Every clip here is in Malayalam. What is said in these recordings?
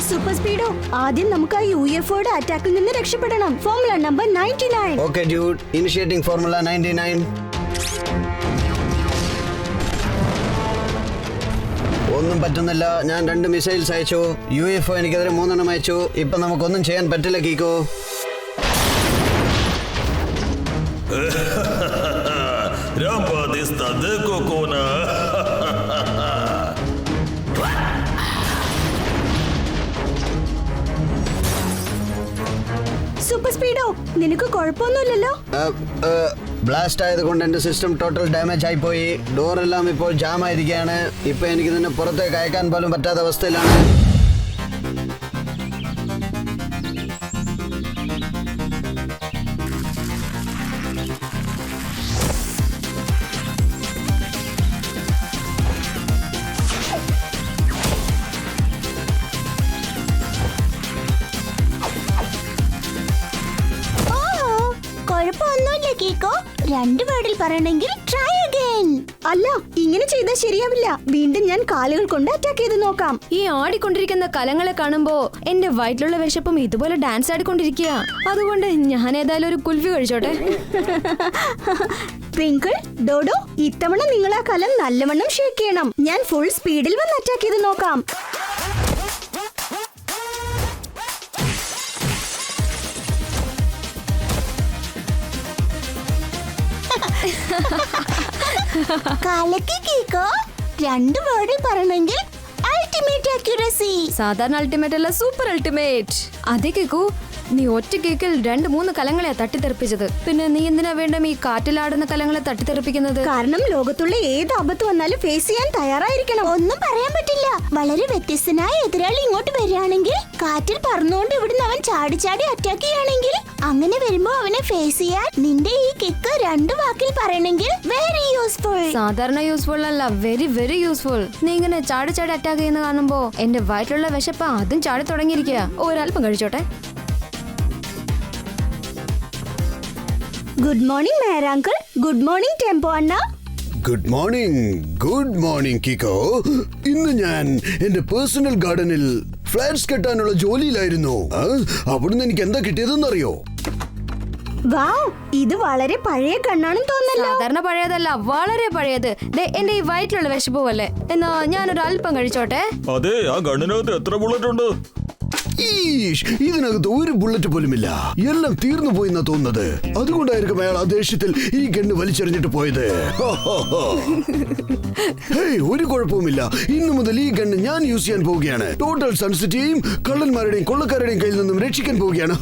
സൂപ്പർ സ്പീഡോ, ആദ്യം നമുക്ക് ആ UFOയുടെ അറ്റാക്കിൽ നിന്ന് രക്ഷപ്പെടണം. Formula number 99. Okay dude, initiating formula 99. ഒന്നും പറ്റുന്നില്ല. ഞാൻ 2 മിസൈൽസ് അയച്ചു. UFO എനിക്കെതിരെ 3 അയച്ചു. ഇപ്പൊ നമുക്കൊന്നും ചെയ്യാൻ പറ്റില്ല കീക്കോ. സൂപ്പർ സ്പീഡോ, നിനക്ക് കുഴപ്പമൊന്നുമില്ലല്ലോ? ബ്ലാസ്റ്റ് ആയതുകൊണ്ട് എന്റെ സിസ്റ്റം ടോട്ടൽ ഡാമേജ് ആയിപ്പോയി. ഡോറെല്ലാം ഇപ്പോൾ ജാം ആയിരിക്കുകയാണ്. ഇപ്പൊ എനിക്ക് തന്നെ പുറത്തേക്ക് അയക്കാൻ പോലും പറ്റാത്ത അവസ്ഥയിലാണ്. കുഴപ്പമൊന്നുമില്ല കീക്കോ. 2 വേർഡിൽ പറയണമെങ്കിൽ ട്രൈ അഗൈൻ. അല്ല, ഇങ്ങനെ ചെയ്താൽ ശരിയാവില്ല. വീണ്ടും ഞാൻ കാലുകൾ കൊണ്ട് അറ്റാക്ക് ചെയ്ത് നോക്കാം. ഈ ആടിക്കൊണ്ടിരിക്കുന്ന കലങ്ങളെ കാണുമ്പോ എന്റെ വയറ്റിലുള്ള വിശപ്പും ഇതുപോലെ ഡാൻസ് ആടിക്കൊണ്ടിരിക്കുക. അതുകൊണ്ട് ഞാൻ ഏതായാലും ഒരു കുൽഫി കഴിച്ചോട്ടെ. ട്വിങ്കിൾ, ഡോഡോ, ഇത്തവണ നിങ്ങൾ ആ കലം നല്ലവണ്ണം ഷേക്ക് ചെയ്യണം. ഞാൻ ഫുൾ സ്പീഡിൽ വന്ന് അറ്റാക്ക് ചെയ്ത് നോക്കാം. കലക്കി കീക്കോ. 2 വേർഡിൽ പറയണമെങ്കിൽ അൾട്ടിമേറ്റ് അക്യുറസി. സാധാരണ അൾട്ടിമേറ്റ് അല്ല, സൂപ്പർ അൾട്ടിമേറ്റ്. അതേ കേക്കൂ, നീ ഒറ്റ കേക്കിൽ 2-3 കലങ്ങളെ തട്ടിത്തെറിപ്പിച്ചത്. പിന്നെ നീ എന്തിനാ വേണ്ട ഈ കാറ്റിലാടുന്ന കലങ്ങളെ തട്ടിത്തെറിപ്പിക്കുന്നത്? കാരണം ലോകത്തുള്ള ഏത് ആപത്ത് വന്നാലും ഫേസ് ചെയ്യാൻ തയ്യാറായിരിക്കണം. ഒന്നും പറയാൻ പറ്റില്ല. വളരെ വ്യത്യസ്തനായ എതിരാളി ഇങ്ങോട്ട് വരികയാണെങ്കിൽ, കാറ്റിൽ പറന്നുകൊണ്ട് ഇവിടുന്ന് അവൻ ചാടി ചാടി അറ്റാക്ക് ചെയ്യുകയാണെങ്കിൽ, അങ്ങനെ വരുമ്പോ അവനെ ഫേസ് ചെയ്യാൻ നിന്റെ ഈ കിക്ക് 2 വാക്കിൽ പറയണമെങ്കിൽ വെരി യൂസ്ഫുൾ. സാധാരണ യൂസ്ഫുൾ അല്ല, വെരി വെരി യൂസ്ഫുൾ. നീ ഇങ്ങനെ ചാടി ചാടി അറ്റാക്ക് ചെയ്യുന്ന കാണുമ്പോ എന്റെ വയറ്റിലുള്ള വിശപ്പ് അതും ചാടി തുടങ്ങിയിരിക്കുക. ഒരല്പം കഴിച്ചോട്ടെ. Good morning mayor uncle. Good morning tempo അണ്ണ. Good morning Kicko. ഇന്ന് ഞാൻ എന്റെ പേഴ്സണൽ ഗാർഡനിൽ ഫ്ലാറ്റ്സ് കെട്ടാനുള്ള ജോലിയിലായിരുന്നു. അവിടുന്ന് എനിക്ക് എന്താ കിട്ടിയതെന്നറിയോ? വാവ്, ഇത് വളരെ പഴയ കണ്ണാണെന്ന് തോന്നല്ലോ. സാധാരണ പഴയതല്ല, വളരെ പഴയത്. എന്റെ ഈ വയറ്റിലുള്ള വിശപ്പ് പോലെ. എന്നാ ഞാനൊരു അല്പം കഴിച്ചോട്ടെ. അതെ, ആ ഗണ്ണിനകത്ത് എത്ര ബുള്ളറ്റ് ഉണ്ട്? ഇതിനകത്ത് ഒരു ബുള്ളറ്റ് പോലുമില്ല. എല്ലാം തീർന്നു പോയിന്നാ തോന്നുന്നത്. അതുകൊണ്ടായിരിക്കും അയാൾ ആ ദേഷ്യത്തിൽ ഈ ഗണ്ണ് വലിച്ചെറിഞ്ഞിട്ട് പോയത്. ഒരു കുഴപ്പവുമില്ല. ഇന്നു മുതൽ ഈ ഗണ്ണ് ഞാൻ യൂസ് ചെയ്യാൻ പോവുകയാണ്. ടോട്ടൽ സൺസിറ്റിയെയും കള്ളന്മാരുടെയും കൊള്ളക്കാരുടെയും കയ്യിൽ നിന്നും രക്ഷിക്കാൻ പോവുകയാണ്.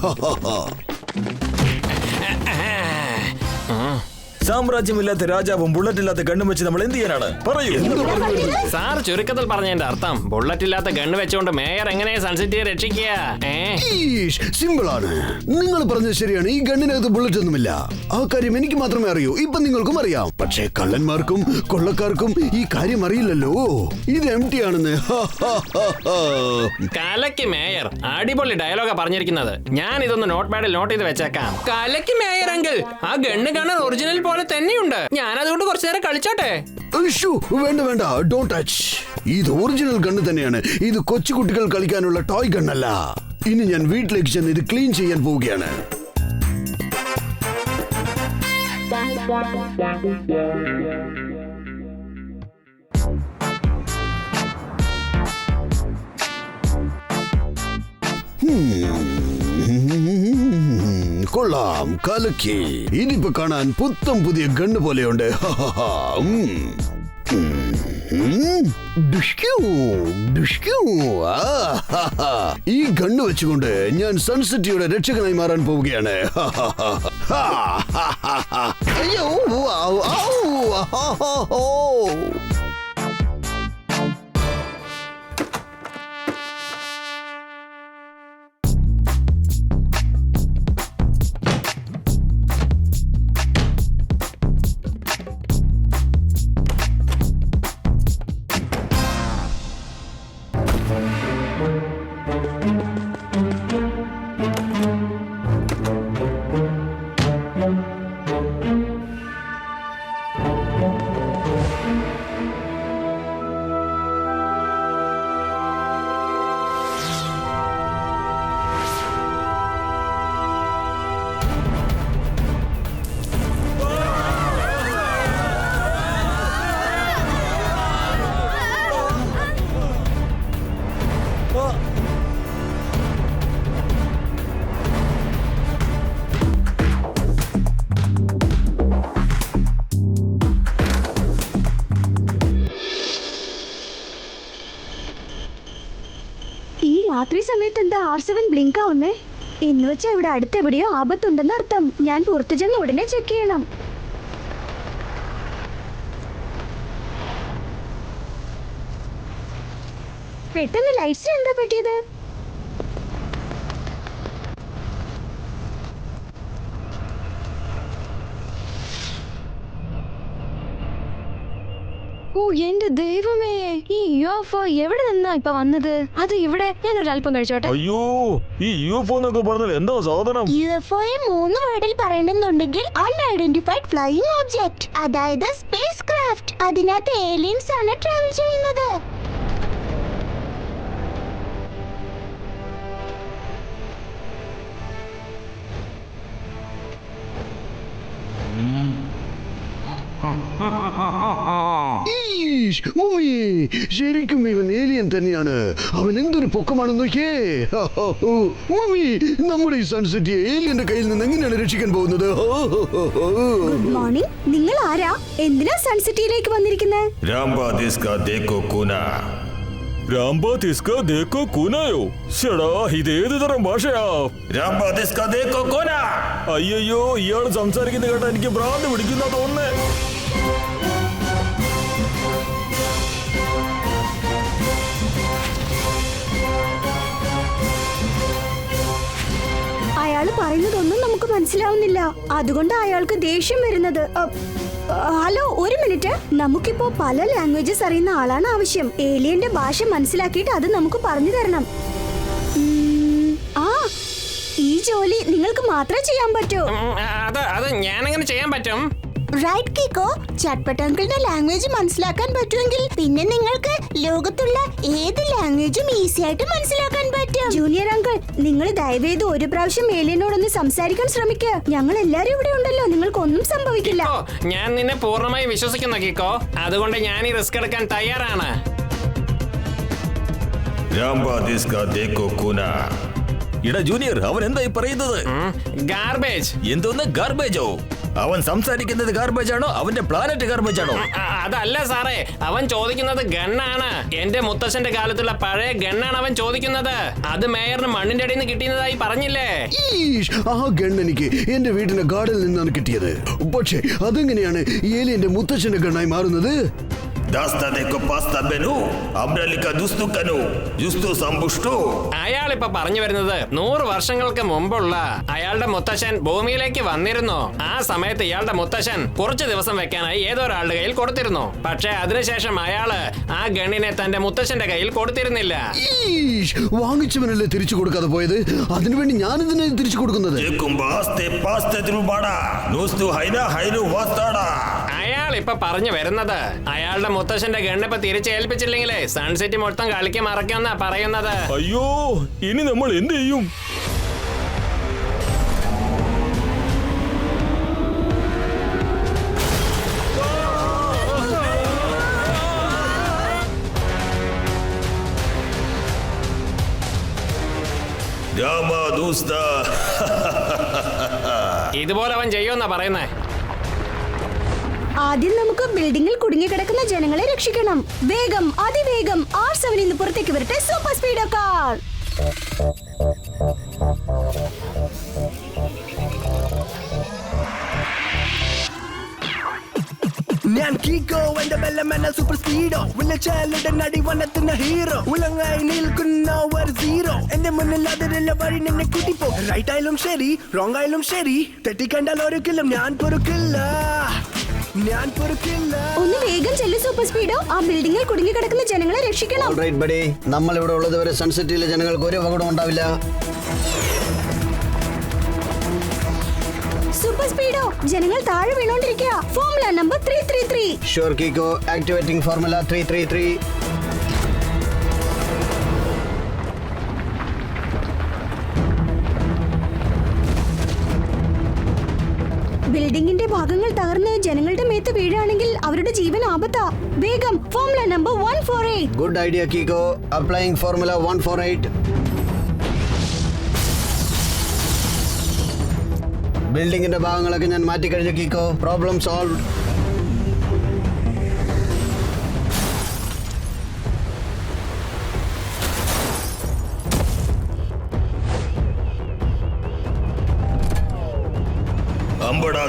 സാമ്രാജ്യമില്ലാത്ത രാജാവും ബുള്ളറ്റ് ഇല്ലാത്ത ഗണ്ണും വെച്ച് നമ്മൾ എന്ത് ചെയ്യാനാണ്? പറയൂ. സാർ ചുരുക്കത്തിൽ പറഞ്ഞതിന്റെ അർത്ഥം ബുള്ളറ്റ് ഇല്ലാത്ത ഗണ്ണ് വെച്ചുകൊണ്ട് മേയർ എങ്ങനെ സൺസിറ്റിയെ രക്ഷിക്കുക? സിമ്പിൾ ആണ്. നിങ്ങൾ പറഞ്ഞത് ശരിയാണ്. ഈ ഗണ്ണിനകത്ത് ബുള്ളറ്റ് ഒന്നുമില്ല. ആ കാര്യം എനിക്ക് മാത്രമേ അറിയൂ. ഇപ്പൊ നിങ്ങൾക്കും അറിയാം. പക്ഷേ കള്ളന്മാർക്കും കൊള്ളക്കാർക്കും ഈ കാര്യം അറിയില്ലല്ലോ. ഇത് എംപ്റ്റി ആണെന്ന്. കലക്കി മേയർ, അടിപൊളി ഡയലോഗാ പറഞ്ഞിരിക്കുന്നത്. ഞാൻ ഇതൊന്ന് നോട്ട് പാഡിൽ നോട്ട് ചെയ്ത് വെച്ചേക്കാം. കലക്കി മേയർ എങ്കിൽ ആ ഗണ്ണ് കാണാൻ ഒറിജിനൽ പോലെ തന്നെയുണ്ട്. ഞാൻ അതുകൊണ്ട് കുറച്ചു നേരം കളിച്ചോട്ടെ. വേണ്ട, ഡോണ്ട് ടച്ച്. ഇത് ഒറിജിനൽ ഗണ്ണ് തന്നെയാണ്. ഇത് കൊച്ചുകുട്ടികൾ കളിക്കാനുള്ള ടോയ് ഗണ്ണല്ല. ഇനി ഞാൻ വീട്ടിലേക്ക് ചെന്ന് ഇത് ക്ലീൻ ചെയ്യാൻ പോവുകയാണ്. കൊള്ളാം, കലക്കി. ഇതിപ്പോ കാണാൻ പുത്തം പുതിയ ഗണ്ണ് പോലെയുണ്ട്. ഈ ഗണ്ണ് വെച്ചുകൊണ്ട് ഞാൻ സൺസിറ്റിയുടെ രക്ഷകനായി മാറാൻ പോവുകയാണ്. അയ്യോ, രാത്രി സമയത്ത് എന്താ R7 ബ്ലിങ്ക് ആവുന്നേ? എന്ന് വെച്ചാ ഇവിടെ അടുത്തെവിടെയോ ആപത്തുണ്ടെന്ന് അർത്ഥം. ഞാൻ പുറത്തു ചെന്ന് ഉടനെ ചെക്ക് ചെയ്യണം. പെട്ടെന്ന് ലൈറ്റ്സ് എന്താ പറ്റിയത്? ഓ എന്റെ ദൈവമേ, ഈ UFO എവിടെ നിന്നാ ഇപ്പൊ വന്നത്? അത് ഇവിടെ ഞാൻ ഒരല്പം കഴിച്ചോട്ടെ. അയ്യോ, ഈ UFO എന്നൊക്കെ പറഞ്ഞാൽ എന്താ സാധനം? UFO 3 വേർഡിൽ പറയണമെന്നുണ്ടെങ്കിൽ അൺഐഡന്റിഫൈഡ് ഫ്ലൈയിങ് ഒബ്ജക്റ്റ്, അതായത് സ്പേസ് ക്രാഫ്റ്റ്. അതിനകത്ത് ഏലിയൻസ് ആണ് ട്രാവൽ ചെയ്യുന്നത്. ഈഷ്, മൂവി. ശരിക്കും ഇവൻ ഏലിയൻ തന്നെയാണ്. അവൻ എന്തൊരു പൊക്കമാണെന്ന് നോക്കിയേ. മൂവി, നമ്മുടെ ഈ സൺസിറ്റി ഏലിയന്റെ കയ്യിൽ നിന്ന് എങ്ങനെയാണ് രക്ഷിക്കാൻ പോകുന്നത്? Good morning. നിങ്ങൾ ആരാ? എന്തിനാ സൺസിറ്റിയിലേക്ക് വന്നിരിക്കുന്നത്? ഷടാ, ഇതേത് തരം ഭാഷയാ? അയ്യോ, ഇയാള് സംസാരിക്കുന്ന കേട്ടാ എനിക്ക് ഭ്രാന്ത് പിടിക്കുന്ന തോന്നുന്നേ. അയാൾ പറയുന്നതൊന്നും നമുക്ക് മനസ്സിലാവുന്നില്ല. അതുകൊണ്ട് അയാൾക്ക് ദേഷ്യം വരുന്നത്. ഹലോ, ഒരു മിനിറ്റ്. നമുക്കിപ്പോ പല ലാംഗ്വേജസ് അറിയുന്ന ആളാണ് ആവശ്യം. ഏലിയന്റെ ഭാഷ മനസ്സിലാക്കിയിട്ട് അത് നമുക്ക് പറഞ്ഞു തരണം. ആ, ഈ ജോലി നിങ്ങൾക്ക് മാത്രമേ ചെയ്യാൻ പറ്റൂ. അത് ഞാനെങ്ങനെ ചെയ്യാൻ പറ്റും? റൈറ്റ് കിക്കോ, ചട്പട്ട് അങ്കിളിന്റെ ലാംഗ്വേജ് മനസ്സിലാക്കാൻ പറ്റുമെങ്കിൽ പിന്നെ നിങ്ങൾക്ക് ലോകത്തുള്ള ഏത് ലാംഗ്വേജും ഈസി ആയിട്ട് മനസ്സിലാക്കാൻ പറ്റും. ജൂനിയർ അങ്കിൾ, നിങ്ങൾ ദയവേത് ഒരു പ്രാവശ്യം ഏലിയനോടൊന്ന് സംസാരിക്കാൻ ശ്രമിക്കുക. ഞങ്ങൾ എല്ലാരും ഇവിടെ ഉണ്ടല്ലോ, നിങ്ങൾക്കൊന്നും സംഭവിക്കില്ല. ഞാൻ നിന്നെ പൂർണ്ണമായി വിശ്വസിക്കുന്നു കിക്കോ. അതുകൊണ്ട് ഞാൻ ഈ റിസ്ക് എടുക്കാൻ തയ്യാറാണ്. ഇടാ ജൂനിയർ, അവൻ എന്തായി പറയുന്നത്? ഗാർബേജ്. എന്തോന്ന് ഗാർബേജോ? അവൻ സംസാരിക്കുന്നത് ഗാർബേജ് ആണോ? അവന്റെ പ്ലാനറ്റ് ഗാർബേജ് ആണോ? അതല്ല സാറേ, അവൻ ചോദിക്കുന്നത് ഗണ്ണാണ്. എന്റെ മുത്തശ്ശന്റെ കാലത്തുള്ള പഴയ ഗണ്ണാണ് അവൻ ചോദിക്കുന്നത്. അത് മേയറിന് മണ്ണിന്റെ അടിയിൽ നിന്ന് കിട്ടിയതായി പറഞ്ഞില്ലേ? ഈഷ്, ആ ഗണ്ണ് എനിക്ക് എന്റെ വീടിന്റെ ഗാർഡനിൽ നിന്നാണ് കിട്ടിയത്. പക്ഷേ അതെങ്ങനെയാണ് ഏലിയന്റെ മുത്തച്ഛന്റെ ഗണ്ണായി മാറുന്നത്? അയാളിപ്പോ പറഞ്ഞു വരുന്നത് 100 വർഷങ്ങൾക്ക് മുമ്പുള്ള അയാളുടെ മുത്തശ്ശൻ ഭൂമിയിലേക്ക് വന്നിരുന്നു. ആ സമയത്ത് ഇയാളുടെ മുത്തശ്ശൻ കുറച്ചു ദിവസം വെക്കാനായി ഏതോ ഒരാളുടെ കയ്യിൽ കൊടുത്തിരുന്നു. പക്ഷെ അതിനുശേഷം അയാള് ആ ഗണ്ണിനെ തന്റെ മുത്തശ്ശന്റെ കയ്യിൽ കൊടുത്തിരുന്നില്ല. ഈഷ്, വാങ്ങിച്ചവനല്ലേ തിരിച്ചു കൊടുക്കാതെ പോയത്? അതിനുവേണ്ടി ഞാൻ ഇതിനെ തിരിച്ചു കൊടുക്കുന്നത്. അയാൾ ഇപ്പൊ പറഞ്ഞു വരുന്നത് അയാളുടെ മുത്തശ്ശന്റെ ഗണ്ണിപ്പൊ തിരിച്ചേൽപ്പിച്ചില്ലെങ്കിലേ സൺസിറ്റി മൊത്തം കളിക്ക് മറക്കുമെന്നാ പറയുന്നത്. അയ്യോ, ഇനി നമ്മൾ എന്ത് ചെയ്യും? ഇതുപോലെ അവൻ ചെയ്യുമെന്നാ പറയുന്നേ. ആദ്യം നമുക്ക് ബിൽഡിംഗിൽ കുടുങ്ങിക്കിടക്കുന്ന ജനങ്ങളെ രക്ഷിക്കണം. വേഗം, അതിവേഗം R7 നിന്ന് പുറത്തേക്ക് വരട്ടെ. Super speed car. ഞാൻ കീക്കോ, എന്റെ ബെല്ലമെന്ന സൂപ്പർ സ്പീഡോ. വിളിച്ചാലുടെ നടി വന്നെത്തുന്ന ഹീറോ. ഉലങ്ങായി നിൽക്കുന്ന ഒരു സീറോ. എന്റെ മുന്നിൽ അതിലുള്ള വഴി നിന്നെ കൂട്ടിപ്പോ. റൈറ്റ് ആയാലും ശരി, റോങ് ആയാലും ശരി, തെറ്റിക്കണ്ടാൽ ഒരിക്കലും ഞാൻ പൊറുക്കില്ല. ഒന്ന് വേഗം ചെല്ലു സൂപ്പർ സ്പീഡോ. ആ ബിൽഡിംഗിൽ കുടുങ്ങിക്കിടക്കുന്ന ജനങ്ങളെ രക്ഷിക്കണം. ഓൾറൈറ്റ് ബഡി, നമ്മൾ ഇവിടെ ഉള്ളത് വരെ സൺസിറ്റിയിലെ ജനങ്ങൾക്ക് ഒരു അപകടം ഉണ്ടാവില്ല. സൂപ്പർ സ്പീഡോ, ജനങ്ങൾ താഴെ വീണോണ്ടിരിക്കുക. Formula number 333. Sure Kicko, activating formula 333. ബിൽഡിംഗിന്റെ ഭാഗങ്ങൾ തകർന്ന് ജനങ്ങളുടെ മേത്ത് വീഴാണെങ്കിൽ അവരുടെ ജീവൻ ആപത്താ. വേഗം formula number 148. Good idea Kicko, applying formula 148. ബിൽഡിംഗിന്റെ ഭാഗങ്ങളൊക്കെ ഞാൻ മാറ്റിക്കഴിഞ്ഞു കിക്കോ. Problem solve.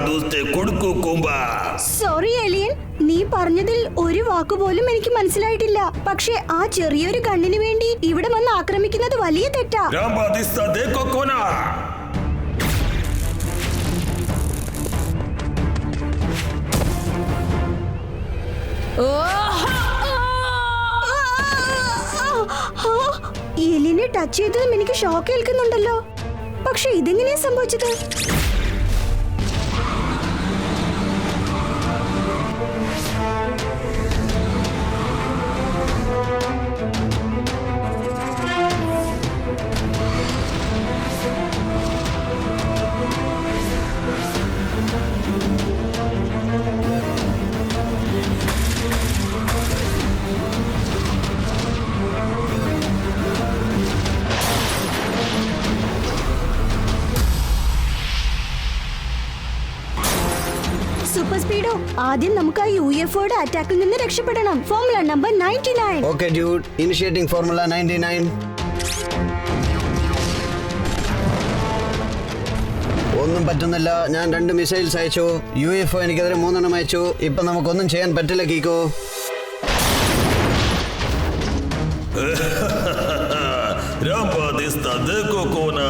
ദോസ്തേ കൊടുക്കൂ കൂമ്പ. സോറി ഏലിയൻ, നീ പറഞ്ഞതിൽ ഒരു വാക്കുപോലും എനിക്ക് മനസ്സിലായിട്ടില്ല. പക്ഷേ ആ ചെറിയൊരു കണ്ണിന് വേണ്ടി ഇവിടെ വന്ന് ആക്രമിക്കുന്നത് വലിയ തെറ്റാ. രാംബാ ദിസ്താ ദേഖോ കോനാ. ഏലിയനെ ടച്ച് ചെയ്തതും എനിക്ക് ഷോക്ക് ഏൽക്കുന്നുണ്ടല്ലോ. പക്ഷെ ഇതെങ്ങനെയാ സംഭവിച്ചത്? സൂപ്പർ സ്പീഡോ, ആദ്യം നമുക്ക് ആ UFOയുടെ അറ്റാക്കിൽ നിന്ന് രക്ഷപ്പെടണം. Formula number 99. Okay dude, initiating formula 99. ഒന്നും പറ്റുന്നില്ല. ഞാൻ 2 മിസൈൽസ് അയച്ചു. UFO എനിക്കെതിരെ 3 എണ്ണം അയച്ചു. ഇപ്പൊ നമുക്കൊന്നും ചെയ്യാൻ പറ്റില്ല കീക്കോ. രാംബാ ദിസ്താ ദേഖോ കോനാ.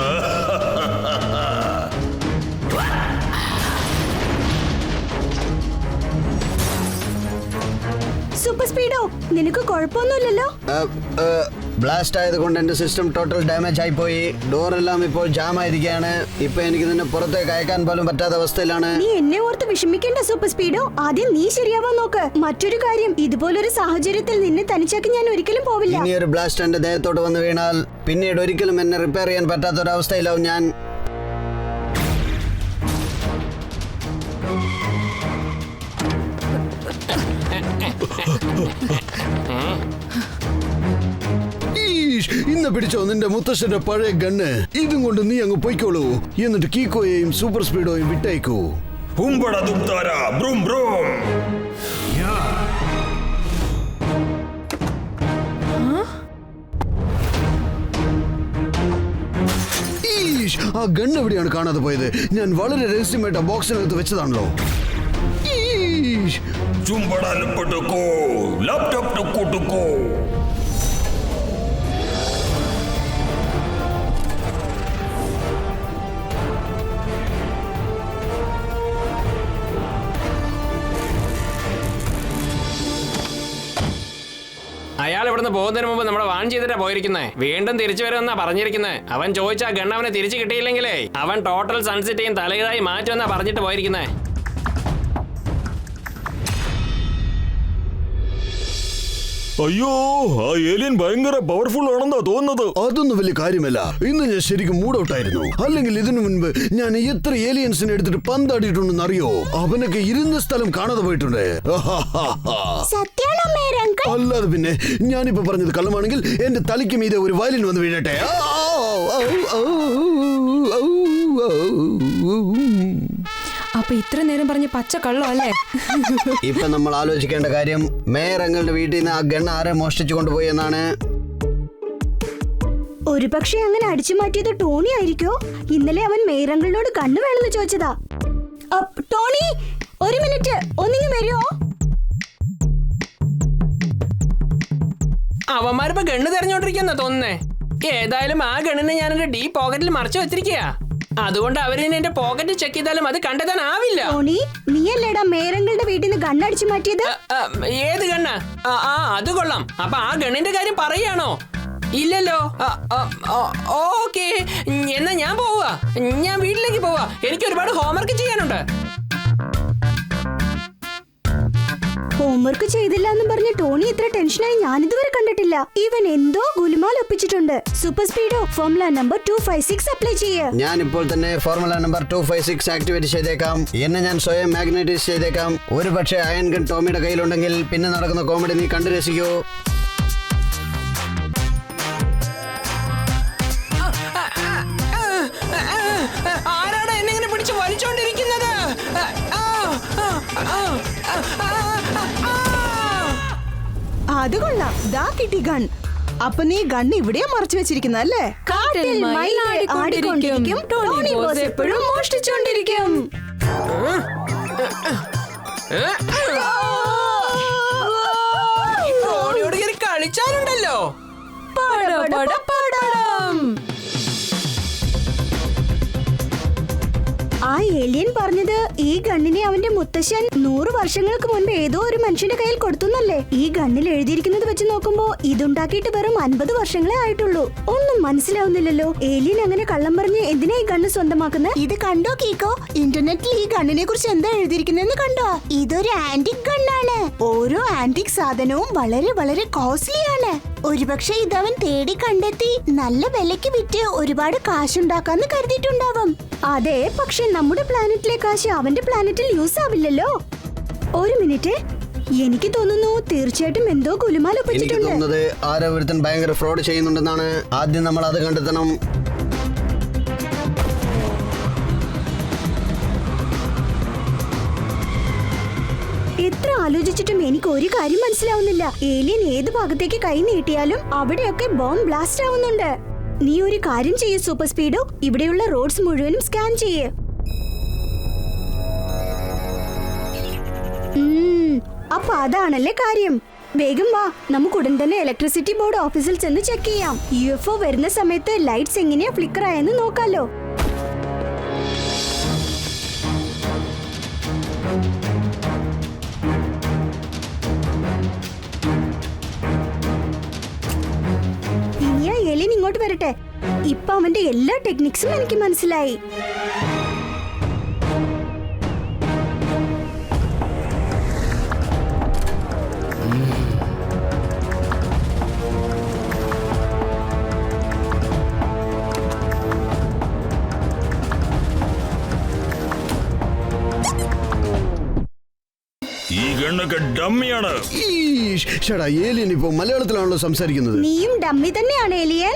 സൂപ്പർ സ്പീഡോ, നിനക്ക് കുഴപ്പമൊന്നുമില്ലല്ലോ? ബ്ലാസ്റ്റ് ആയതുകൊണ്ട് എന്റെ സിസ്റ്റം ടോട്ടൽ ഡാമേജ് ആയിപ്പോയി. ഡോറെല്ലാം ഇപ്പോൾ ജാം ആയിരിക്കുകയാണ്. ഇപ്പൊ എനിക്ക് നിന്നെ പുറത്തേക്ക് അയക്കാൻ പോലും പറ്റാത്ത അവസ്ഥയിലാണ്. നീ എന്നെ ഓർത്ത് വിഷമിക്കേണ്ട സൂപ്പർ സ്പീഡോ. ആദ്യം നീ ശരിയാവാൻ നോക്ക്. മറ്റൊരു കാര്യം, ഇതുപോലൊരു സാഹചര്യത്തിൽ നിന്നെ തനിച്ചാക്കി ഞാൻ ഒരിക്കലും പോവില്ല. ഇനി ഒരു ബ്ലാസ്റ്റ് എന്റെ ദേഹത്തോട്ട് വന്ന് വീണാൽ പിന്നീട് ഒരിക്കലും എന്നെ റിപ്പയർ ചെയ്യാൻ പറ്റാത്ത ഒരു അവസ്ഥയിലാവും ഞാൻ. ഇന്ന് പിടിച്ചോ നിന്റെ മുത്തശ്ശന്റെ പഴയ ഗണ്ണ്. ഇതും കൊണ്ട് നീ അങ്ങ് പൊയ്ക്കോളൂ. എന്നിട്ട് കീക്കോയെയും സൂപ്പർ സ്പീഡോയും വിട്ടയക്കൂ. ഹുംബട ദുംതാര ബ്രൂം ബ്രൂം. ആ ഗണ്ണ് എവിടെയാണ് കാണാതെ പോയത്? ഞാൻ വളരെ രഹസ്യമായിട്ട് ആ ബോക്സിനകത്ത് വെച്ചതാണല്ലോ. ചുംബട ലുപ്പട്ടുക്കോ ലാപ്ടോപ്പ് ടുക്കുട്ടുക്കോ. അയാൾ ഇവിടുന്ന് പോകുന്നതിന് മുമ്പ് നമ്മളെ വാൺ ചെയ്തിട്ടാ പോയിരിക്കുന്നേ. വീണ്ടും തിരിച്ചു വരുമെന്നാ പറഞ്ഞിരിക്കുന്നത്. അവൻ ചോദിച്ച ആ ഗണ്ണ് അവനെ തിരിച്ചു കിട്ടിയില്ലെങ്കിലേ അവൻ ടോട്ടൽ സൺസിറ്റിയും തലകീഴായി മാറ്റുമെന്നാ പറഞ്ഞിട്ട് പോയിരിക്കുന്നേ. അയ്യോ, ആ ഏലിയൻ ഭയങ്കര പവർഫുൾ ആണെന്നാ തോന്നുന്നത്. അതൊന്നും വലിയ കാര്യമല്ല. ഇന്ന് ഞാൻ ശരിക്കും മൂഡ് ഔട്ട് ആയിരുന്നു. അല്ലെങ്കിൽ ഇതിനു മുൻപ് ഞാൻ എത്ര ഏലിയൻസിനെ എടുത്തിട്ട് പന്താടിയിട്ടുണ്ടെന്ന് അറിയോ? അവനൊക്കെ ഇരുന്ന സ്ഥലം കാണാതെ പോയിട്ടുണ്ട്. അല്ലാതെ പിന്നെ ഞാനിപ്പോ പറഞ്ഞത് കള്ളമാണെങ്കിൽ എന്റെ തലയ്ക്ക് മീതെ ഒരു വയലിൻ വന്ന് വീഴട്ടെ. അപ്പൊ ഇത്ര നേരം പറഞ്ഞ പച്ച കള്ളം അല്ലേ? ഇപ്പൊ നമ്മൾ ആലോചിക്കേണ്ട കാര്യം മേയർ അങ്ങളുടെ വീട്ടിൽ നിന്ന് ആ ഗണ്ണ് ആരെ മോഷ്ടിച്ചു കൊണ്ടുപോയി എന്നാണ്. ഒരു പക്ഷേ അങ്ങനെ അടിച്ചു മാറ്റിയത് ടോണി ആയിരിക്കോ? ഇന്നലെ അവൻ മേയറങ്കിളിനോട് കണ്ണു വേണമെന്ന് ചോദിച്ചതാ. ടോണി, ഒരു മിനിറ്റ്, ഒന്നിങ്ങ് വരുമോ? അവന്മാരിപ്പോ ഗണ്ണ് തെരഞ്ഞോണ്ടിരിക്കുന്ന തോന്നുന്നേ. ഏതായാലും ആ ഗണ്ണിനെ ഞാൻ എന്റെ ഡീ പോക്കറ്റിൽ മറച്ചു വെച്ചിരിക്കയാ. അതുകൊണ്ട് അവരിനി എന്റെ പോക്കറ്റ് ചെക്ക് ചെയ്താലും അത് കണ്ടെത്താനാവില്ല. ടോണി, നീയല്ലേടാ മേയറങ്കിളുടെ വീട്ടിൽ നിന്ന് ഗണ്ണടിച്ചു മാറ്റിയത്? ഏത് ഗണ്ണ? അത് കൊള്ളാം. അപ്പൊ ആ ഗണ്ണിന്റെ കാര്യം പറയാണോ? ഇല്ലല്ലോ. ഓക്കെ, എന്നാ ഞാൻ പോവാ. ഞാൻ വീട്ടിലേക്ക് പോവാ. എനിക്ക് ഒരുപാട് ഹോംവർക്ക് ചെയ്യാനുണ്ട്. ഹോംവർക്ക് ചെയ്തില്ല എന്ന് പറഞ്ഞ് ടോണി ഇത്ര ടെൻഷനായി ഞാൻ ഇതുവരെ കണ്ടിട്ടില്ല. ഇവൻ എന്തോ Gulumal ഒപ്പിച്ചിട്ടുണ്ട്. Super Speedo, formula number 256 apply ചെയ്യ്. ഞാൻ ഇപ്പോൾ തന്നെ ഫോർമുല നമ്പർ 256 ആക്ടിവേറ്റ് ചെയ്തേക്കാം. എന്നെ ഞാൻ സ്വയം മാഗ്നറ്റൈസ് ചെയ്തേക്കാം. ഒരു പക്ഷേ അയൺ ഗൺ ടോമിയുടെ കയ്യിലുണ്ടെങ്കിൽ പിന്നെ നടക്കുന്ന കോമഡി നീ കണ്ടു രസിക്കൂ. ആരാണ് എന്നെ ഇങ്ങനെ പിടിച്ച് വലിച്ചോണ്ടിരിക്കുന്നത്? അത് കൊള്ളാം, ദാ കിട്ടി ഗൺ. അപ്പൊ നീ ഗണ്ണ് ഇവിടെയാ മറച്ചു വെച്ചിരിക്കുന്നല്ലേ? കാട്ടിൽ മയിൽ ആടിക്കൊണ്ടിരിക്കും, ടോണി ബോസ് എപ്പോഴും മോഷ്ടിച്ചോണ്ടിരിക്കും. കളിച്ചാലുണ്ടല്ലോ. ആ ഏലിയൻ പറഞ്ഞത് ഈ ഗണ്ണിനെ അവന്റെ മുത്തശ്ശൻ 100 വർഷങ്ങൾക്ക് മുൻപ് ഏതോ ഒരു മനുഷ്യന്റെ കയ്യിൽ കൊടുത്തുന്നല്ലേ. ഈ ഗണ്ണിൽ എഴുതിയിരിക്കുന്നത് വെച്ച് നോക്കുമ്പോ ഇതുണ്ടാക്കിയിട്ട് വെറും 50 വർഷങ്ങളെ ആയിട്ടുള്ളൂ. ഒന്നും മനസ്സിലാവുന്നില്ലല്ലോ. ഏലിയൻ അങ്ങനെ കള്ളം പറഞ്ഞ് എന്തിനാ ഈ ഗണ്ണ് സ്വന്തമാക്കുന്നത്? ഇത് കണ്ടോ കീക്കോ, ഇന്റർനെറ്റിൽ ഈ ഗണ്ണിനെ കുറിച്ച് എന്താ എഴുതിയിരിക്കുന്നതെന്ന് കണ്ടോ? ഇതൊരു ആന്റിക് ഗണ്ണാണ്. ഓരോ ആന്റിക് സാധനവും വളരെ വളരെ കോസ്റ്റ്ലിയാണ്. ഒരുപക്ഷെ ഇതവൻ തേടി കണ്ടെത്തി നല്ല വിലക്ക് വിറ്റ് ഒരുപാട് കാശുണ്ടാക്കാന്ന് കരുതിയിട്ടുണ്ടാവും. അതെ, പക്ഷെ നമ്മുടെ പ്ലാനറ്റിലെ കാശ് അവന്റെ പ്ലാനറ്റിൽ യൂസ് ആവില്ലല്ലോ. ഒരു മിനിറ്റ്, എനിക്ക് തോന്നുന്നു തീർച്ചയായിട്ടും എന്തോ കുലുമാൽ എനിക്ക് ഒപ്പിച്ചിട്ടുണ്ട്. തോന്നുന്നത് ആരോ ഒരുത്തൻ ഭയങ്കര ഫ്രോഡ് ചെയ്യുന്നുണ്ടെന്നാണ്. ആദ്യം നമ്മൾ അത് കണ്ടെത്തണം. എത്ര ആലോചിച്ചിട്ടും എനിക്ക് ഒരു കാര്യം മനസ്സിലാവുന്നില്ല. ഏലിയൻ ഏത് ഭാഗത്തേക്ക് കൈ നീട്ടിയാലും അവിടെയൊക്കെ ബോംബ് ബ്ലാസ്റ്റ് ആവുന്നുണ്ട്. നീ ഒരു കാര്യം ചെയ്യ് സൂപ്പർ സ്പീഡോ, ഇവിടെയുള്ള റോഡ്സ് മുഴുവനും സ്കാൻ ചെയ്യ്. അപ്പൊ അതാണല്ലേ കാര്യം. വേഗം വാ, നമുക്ക് ഉടൻ തന്നെ ഇലക്ട്രിസിറ്റി ബോർഡ് ഓഫീസിൽ ചെന്ന് ചെക്ക് ചെയ്യാം. UFO വരുന്ന സമയത്ത് ലൈറ്റ്സ് എങ്ങനെയാ ഫ്ലിക്കർ ആയെന്ന് നോക്കാലോ. ഇനിയാ എലിൻ ഇങ്ങോട്ട് വരട്ടെ. ഇപ്പൊ അവന്റെ എല്ലാ ടെക്നിക്സും എനിക്ക് മനസ്സിലായി. ഈ ഗണ്ണൊക്കെ ഡമ്മിയാണ്. ഏലിയൻ ഇപ്പൊ മലയാളത്തിലാണല്ലോ സംസാരിക്കുന്നത്. നീയും ഡമ്മി തന്നെയാണ് ഏലിയൻ.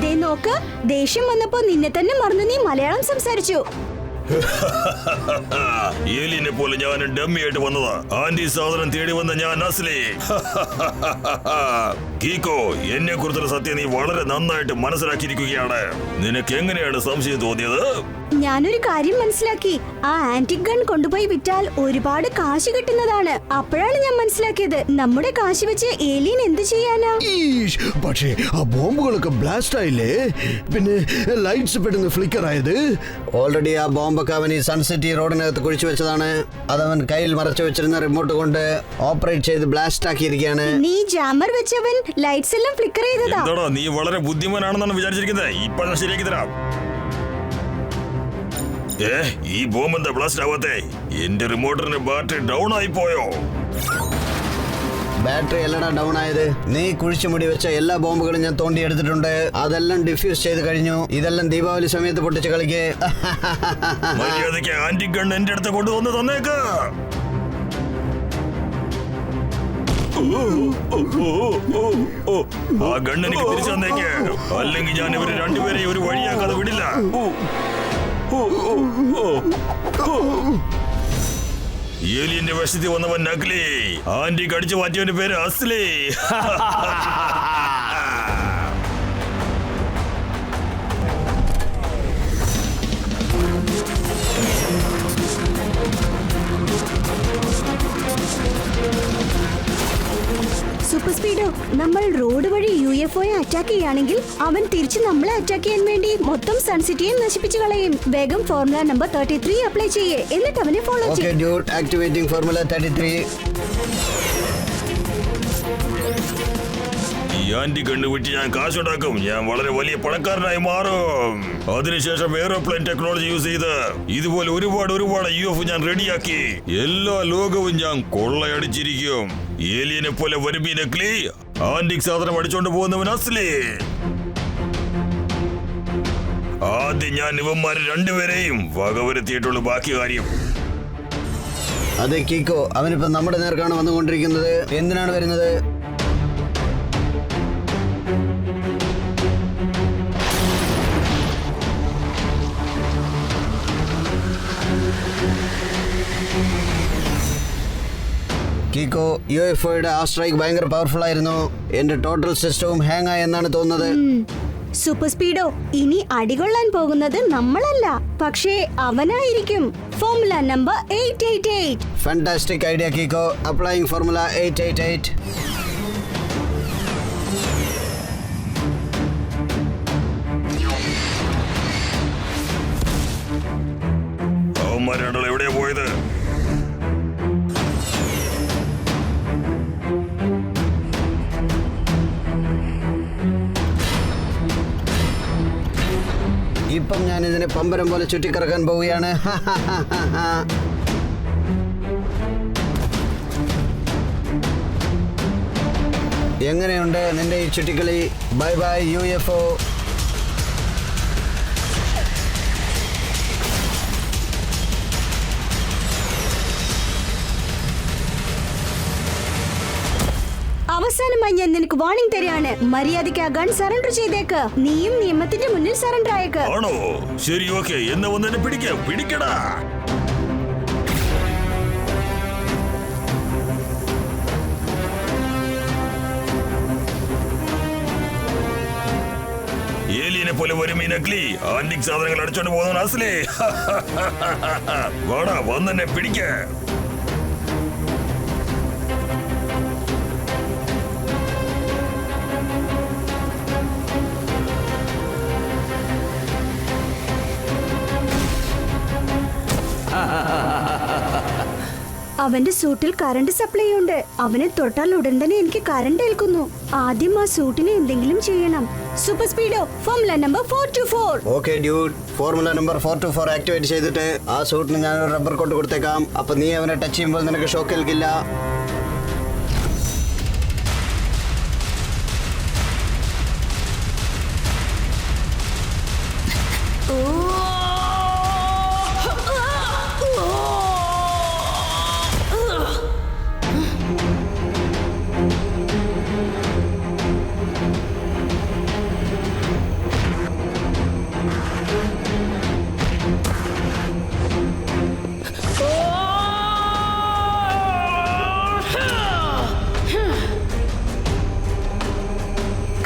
ദേ നോക്ക്, ദേഷ്യം വന്നപ്പോ നിന്നെ തന്നെ മറന്ന് നീ മലയാളം സംസാരിച്ചു. ഏലിയനെ പോലെ ഞാൻ ഡമ്മിയായിട്ട് വന്നതാ. ആന്റി സാധനം തേടി വന്ന ഞാൻ അസ്ലി. കീക്കോ, എന്നെ കുറിച്ചുള്ള സത്യം നീ വളരെ നന്നായിട്ട് മനസ്സിലാക്കിയിരിക്കുകയാണ്. നിനക്ക് എങ്ങനെയാണ് സംശയം തോന്നിയത്? ഞാനൊരു കാര്യം മനസ്സിലാക്കി. ആ ആന്റിക് ഗൺ കൊണ്ടുപോയി വിറ്റാൽ ഒരുപാട് കാശ് കിട്ടുന്നതാണ്. അപ്പോഴാണ് ഞാൻ മനസ്സിലാക്കിയത് നമ്മുടെ കാശ് വെച്ച് ഏലിയൻ എന്ത് ചെയ്യാനാ. പക്ഷേ ആ ബോംബുകളൊക്കെ ബ്ലാസ്റ്റ് ആയില്ലേ, പിന്നെ ലൈറ്റ്സ് പെട്ടെന്ന് ഫ്ലിക്കർ ആയത്. ഓൾറെഡി ആ ബോംബൊക്കെ അവൻ ഈ സൺസിറ്റി റോഡിനകത്ത് കുഴിച്ചു വെച്ചതാണ്. അതവൻ കയ്യിൽ മറച്ചു വെച്ചിരുന്ന റിമോട്ട് കൊണ്ട് ഓപ്പറേറ്റ് ചെയ്ത് ബ്ലാസ്റ്റ് ആക്കിയിരിക്കുകയാണ്. നീ ജാമർ വെച്ചവൻ ലൈറ്റ്സ് എല്ലാം ഫ്ലിക്കർ ചെയ്തതാ. എന്താടാ നീ വളരെ ബുദ്ധിമാനാണെന്നാണ് വിചാരിച്ചിരിക്കുന്നത്? ഇപ്പൊ ഞാൻ ശരിയാക്കി തരാം. ഈ ബോംബ് എന്താ ബ്ലാസ്റ്റ് ആവാത്തെ? എന്റെ റിമോട്ടറിന്റെ ബാറ്ററി ഡൗൺ ആയി പോയോ? ബാറ്ററി അല്ലടാ ഡൗൺ ആയത്. നീ കുഴിച്ചു മുടി വെച്ച എല്ലാ ബോംബുകളും ഞാൻ തോണ്ടിയെടുത്തിട്ടുണ്ട്. അതെല്ലാം ഡിഫ്യൂസ് ചെയ്ത് കഴിഞ്ഞു. ഇതെല്ലാം ദീപാവലി സമയത്ത് പൊട്ടിച്ച് കളിക്ക്. മര്യാദയ്ക്ക് ആന്റി ഗൺ എന്റെ അടുത്ത് കൊണ്ടുവന്ന് തന്നേക്ക്. ആ ഗണ്ണ് എനിക്ക് തിരിച്ചു തന്നേക്ക്, അല്ലെങ്കിൽ ഞാൻ ഇവര് രണ്ടുപേരെയും ഒരു വഴിയാക്കാതെ വിടില്ല. ഏലിയന്റെ വശത്തിൽ വന്നവൻ നഗ്ലി, ആന്റി കടിച്ചു മാറ്റിയവന്റെ പേര് അസ്ലി. സൂപ്പർ സ്പീഡോ, നമ്മൾ റോഡ് വഴി UFOയെ അറ്റാക്ക് ചെയ്യുകയാണെങ്കിൽ അവൻ തിരിച്ച് നമ്മളെ അറ്റാക്ക് ചെയ്യാൻ വേണ്ടി മൊത്തം സൺസിറ്റിയെ നശിപ്പിച്ചു കളയും. വേഗം ഫോർമുല നമ്പർ 33 അപ്ലൈ ചെയ്യേ, എന്നിട്ട് അവനെ ഫോളോ ഓക്കേ ചെയ്യും. Dude, activating formula 33. ഈ ആന്റി ഗണ്ണ് വിറ്റ് ഞാൻ കാശുണ്ടാക്കും. ഞാൻ വളരെ വലിയ പണക്കാരനായി മാറും. അതിനുശേഷം എയ്റോപ്ലെയിൻ ടെക്നോളജി യൂസ് ചെയ്ത് ഇതുപോലെ ഒരുപാട് UFO ഞാൻ റെഡിയാക്കി എല്ലാ ലോകവും ഞാൻ കൊള്ളയടിച്ചിരിക്കും. ഏലിയനെ പോലെ വരുമ്പി നക്ലി, ആന്റിക് സാധനം അടിച്ചോണ്ട് പോകുന്നവൻ അസ്ലി. ആദ്യം ഞാൻ ഇവന്മാരെ രണ്ടുപേരെയും വകവരുത്തിയിട്ടുള്ള ബാക്കി കാര്യം. അതെ കീക്കോ, അവനിപ്പോ നമ്മുടെ നേർക്കാണ് വന്നുകൊണ്ടിരിക്കുന്നത്. എന്തിനാണ് വരുന്നത്? കീക്കോ, UFOയുടെ ആ സ്ട്രൈക്ക് ഭയങ്കര പവർഫുൾ ആയിരുന്നു. എന്റെ ടോട്ടൽ സിസ്റ്റവും ഹാങ് ആയി എന്നാണ് തോന്നുന്നത്. സൂപ്പർ സ്പീഡോ, ഇനി അടികൊള്ളാൻ പോകുന്നത് നമ്മളല്ല, പക്ഷേ അവനായിരിക്കും. Formula number 888. Fantastic idea Kicko. Applying formula 888. അവന്മാരാണല്ലോ എവിടെയാ പോയത്? ഇപ്പം ഞാൻ ഇതിനെ പമ്പരം പോലെ ചുറ്റിക്കറക്കാൻ പോവുകയാണ്. എങ്ങനെയുണ്ട് നിന്റെ ഈ ചുറ്റിക്കളി? Bye bye UFO. അവസാനമായി ഞാൻ നിനക്ക് വാർണിംഗ് തരികയാണ്. മര്യാദയ്ക്ക് ആ ഗൺ സറണ്ടർ ചെയ്തേക്ക്. നീയും നിയമത്തിന്റെ മുന്നിൽ സറണ്ടർ ആയേക്ക്. ആണോ? ശരി, ഓക്കെ. എന്നെ വന്നെ പിടിക്കടാ. ഏലിയനെ പോലെ വരും ഈ നക്ലി. ആന്റിക് സാധനങ്ങൾ അടിച്ചോണ്ട് പോകുന്ന അസലേ. വാടാ, വന്നെ പിടിക്ക. അവന്റെ സൂട്ടിൽ കറണ്ട് സപ്ലൈ ഉണ്ട്. അവനെ തൊട്ടാൽ ഉടൻ തന്നെ എനിക്ക് കറണ്ട് ഏൽക്കുന്നു. ആദ്യം ആ സൂട്ടിനെ എന്തെങ്കിലും ചെയ്യണം. Super Speedo, formula number 424. Okay dude, formula number 424 activate ചെയ്തിട്ട് ആ സൂട്ടിന് ഞാൻ ഒരു റബ്ബർ കോട്ട് കൊടുത്തേക്കാം. അപ്പൊ നീ അവനെ ടച്ച് ചെയ്യുമ്പോൾ നിനക്ക് ഷോക്ക് ഏൽക്കില്ല.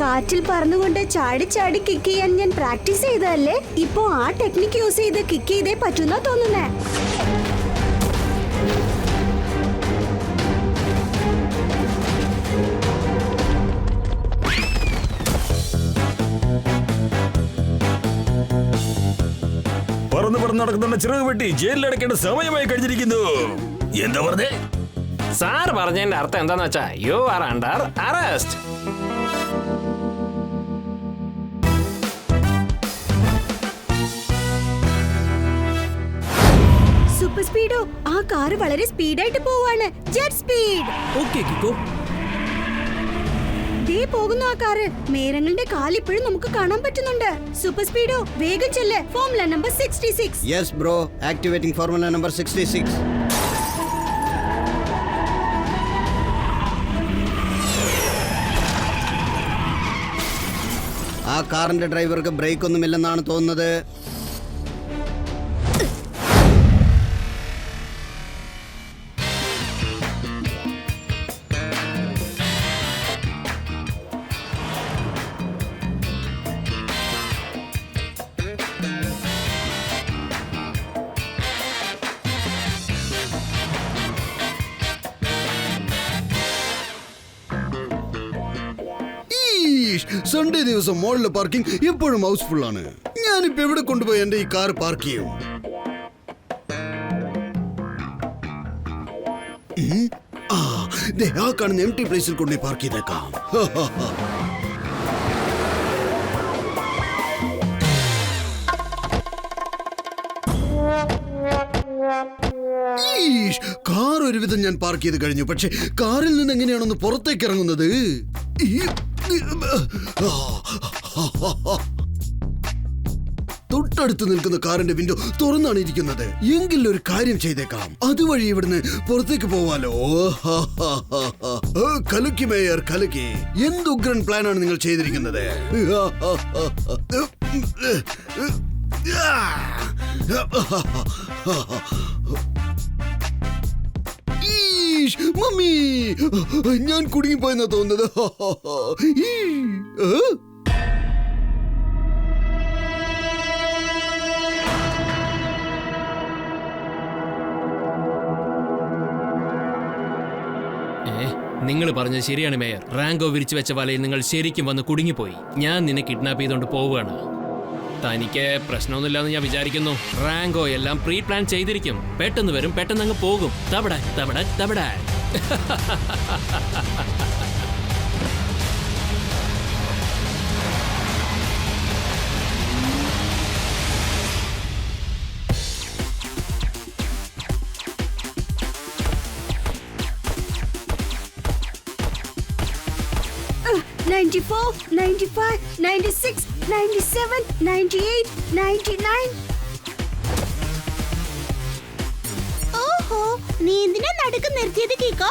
കാറ്റിൽ പറന്നുകൊണ്ട് ചാടി ചാടി കിക്ക് ചെയ്യാൻ ഞാൻ പ്രാക്ടീസ് ചെയ്തതല്ലേ? ഇപ്പോ ആ ടെക്നിക്ക് യൂസ് ചെയ്ത് കിക്ക് ചെയ്തേ പറ്റുന്ന തോന്നുന്നേ. പറന്ന് നടക്കുന്ന ചിറക് വെട്ടി ജയിലിലടക്കേണ്ട സമയമായി കഴിഞ്ഞിരിക്കുന്നു. എന്താ പറഞ്ഞേ? സാർ പറഞ്ഞതിന്റെ അർത്ഥം എന്താന്ന് വെച്ചാ you are under arrest. Super Speedo, ആ കാറ് വളരെ സ്പീഡായിട്ട് പോവാണ്. Jet speed. Okay Kicko. ദേ പോകുന്നു ആ കാറ്. മേരങ്ങളുടെ കാലിപ്പോഴും നമുക്ക് കാണാൻ പറ്റുന്നുണ്ട്. സൂപ്പർ സ്പീഡോ, വേഗം ചെല്ല്. Formula number 66. Yes bro, activating formula number 66. ആ കാറിന്റെ ഡ്രൈവർക്ക് ബ്രേക്ക് ഒന്നുമില്ലെന്നാണ് തോന്നുന്നത്. സൺഡേ ദിവസം മോളിലെ പാർക്കിംഗ് എപ്പോഴും ഹൗസ്ഫുൾ ആണ്. ഞാനിപ്പോ എവിടെ കൊണ്ടുപോയി എന്റെ ഈ കാർ പാർക്ക് ചെയ്യും? ആ കാണുന്ന എംപ്റ്റി പ്ലേസിൽ കൊണ്ടുപോയി പാർക്ക് ചെയ്തേക്കാം. കാർ ഒരുവിധം ഞാൻ പാർക്ക് ചെയ്ത് കഴിഞ്ഞു. പക്ഷെ കാറിൽ നിന്ന് എങ്ങനെയാണൊന്ന് പുറത്തേക്ക് ഇറങ്ങുന്നത്? തൊട്ടടുത്ത് നിൽക്കുന്ന കാറിന്റെ വിൻഡോ തുറന്നാണ് ഇരിക്കുന്നത്. എങ്കിൽ ഒരു കാര്യം ചെയ്തേക്കാം, അതുവഴി ഇവിടുന്ന് പുറത്തേക്ക് പോവാലോ. കലുക്കി മേയർ കലുക്കി, എന്ത് ഉഗ്രൻ പ്ലാനാണ് നിങ്ങൾ ചെയ്തിരിക്കുന്നത്? മമ്മി, ഞാൻ കുടുങ്ങിപ്പോയെന്നാ തോന്നുന്നത്. നിങ്ങൾ പറഞ്ഞത് ശരിയാണ് മേയർ. റാങ്കോ വിരിച്ചു വെച്ച വലയിൽ നിങ്ങൾ ശരിക്കും വന്ന് കുടുങ്ങിപ്പോയി. ഞാൻ നിന്നെ കിഡ്നാപ്പ് ചെയ്തുകൊണ്ട് പോവുകയാണ്. തനിക്ക് പ്രശ്നമൊന്നുമില്ലെന്ന് ഞാൻ വിചാരിക്കുന്നു. റാങ്കോ എല്ലാം പ്രീ പ്ലാൻ ചെയ്തിരിക്കും. പെട്ടെന്ന് വരും, പെട്ടെന്ന് അങ്ങ് പോകും. തബട തബട തബട. Uh, 94, 95, 96, 97, 98, 99. ഓഹോ, നീ എന്തിനാ നടുക്ക് നിർത്തിയത് കീക്കോ?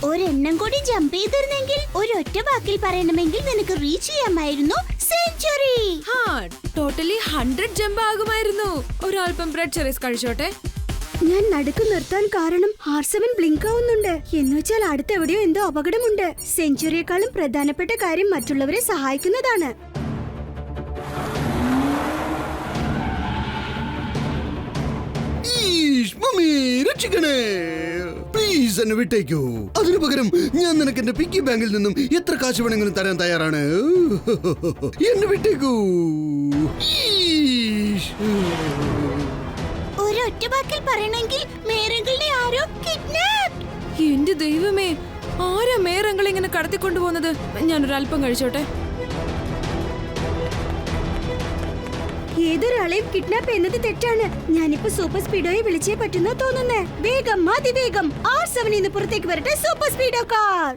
ഒരെണ്ണം കൂടി ജമ്പ് ചെയ്തിരുന്നെങ്കിൽ ഒരൊറ്റ വാക്കിൽ പറയണമെങ്കിൽ നിനക്ക് റീച്ച് ചെയ്യാമായിരുന്നു സെഞ്ചുറി. Totally 100 jump ആകുമായിരുന്നു. ഒരൽപ്പം ബ്രെഡ് ചെറീസ് കഴിച്ചോട്ടെ. ഞാൻ നടുക്ക് നിർത്താൻ കാരണം R7 ബ്ലിങ്ക് ആവുന്നുണ്ട്. എന്നുവെച്ചാൽ അടുത്തെവിടെയോ എന്തോ അപകടമുണ്ട്. സെഞ്ചുറിയേക്കാളും പ്രധാനപ്പെട്ട കാര്യം മറ്റുള്ളവരെ സഹായിക്കുന്നതാണ്. മമ്മി രക്ഷിക്കണേ, പ്ലീസ് എന്നെ വിട്ടേക്കൂ. അതിനു പകരം ഞാൻ നിനക്ക് എന്റെ പിക്കി ബാങ്കിൽ നിന്നും എത്ര കാശ് വേണമെങ്കിലും തരാൻ തയ്യാറാണ്. എന്നെ വിട്ടേക്കൂ. ഒരൊറ്റ വാക്കിൽ പറയണമെങ്കിൽ മേരങ്കിളിനെ ആരോ കിഡ്നാപ്പ്. എന്റെ ദൈവമേ, ആരാ മേയറങ്ങളെ ഇങ്ങനെ കടത്തിക്കൊണ്ടുപോകുന്നത്? ഞാനൊരൽപ്പം കഴിച്ചോട്ടെ. ഏതൊരാളെയും കിഡ്നാപ്പ് ചെയ്യുന്നത് തെറ്റാണ്. ഞാനിപ്പോ സൂപ്പർ സ്പീഡോയെ വിളിച്ചേ പറ്റുന്ന തോന്നുന്നേ. വേഗം, അതിവേഗം R7 നിന്ന് പുറത്തേക്ക് വരട്ടെ സൂപ്പർ സ്പീഡോ കാർ.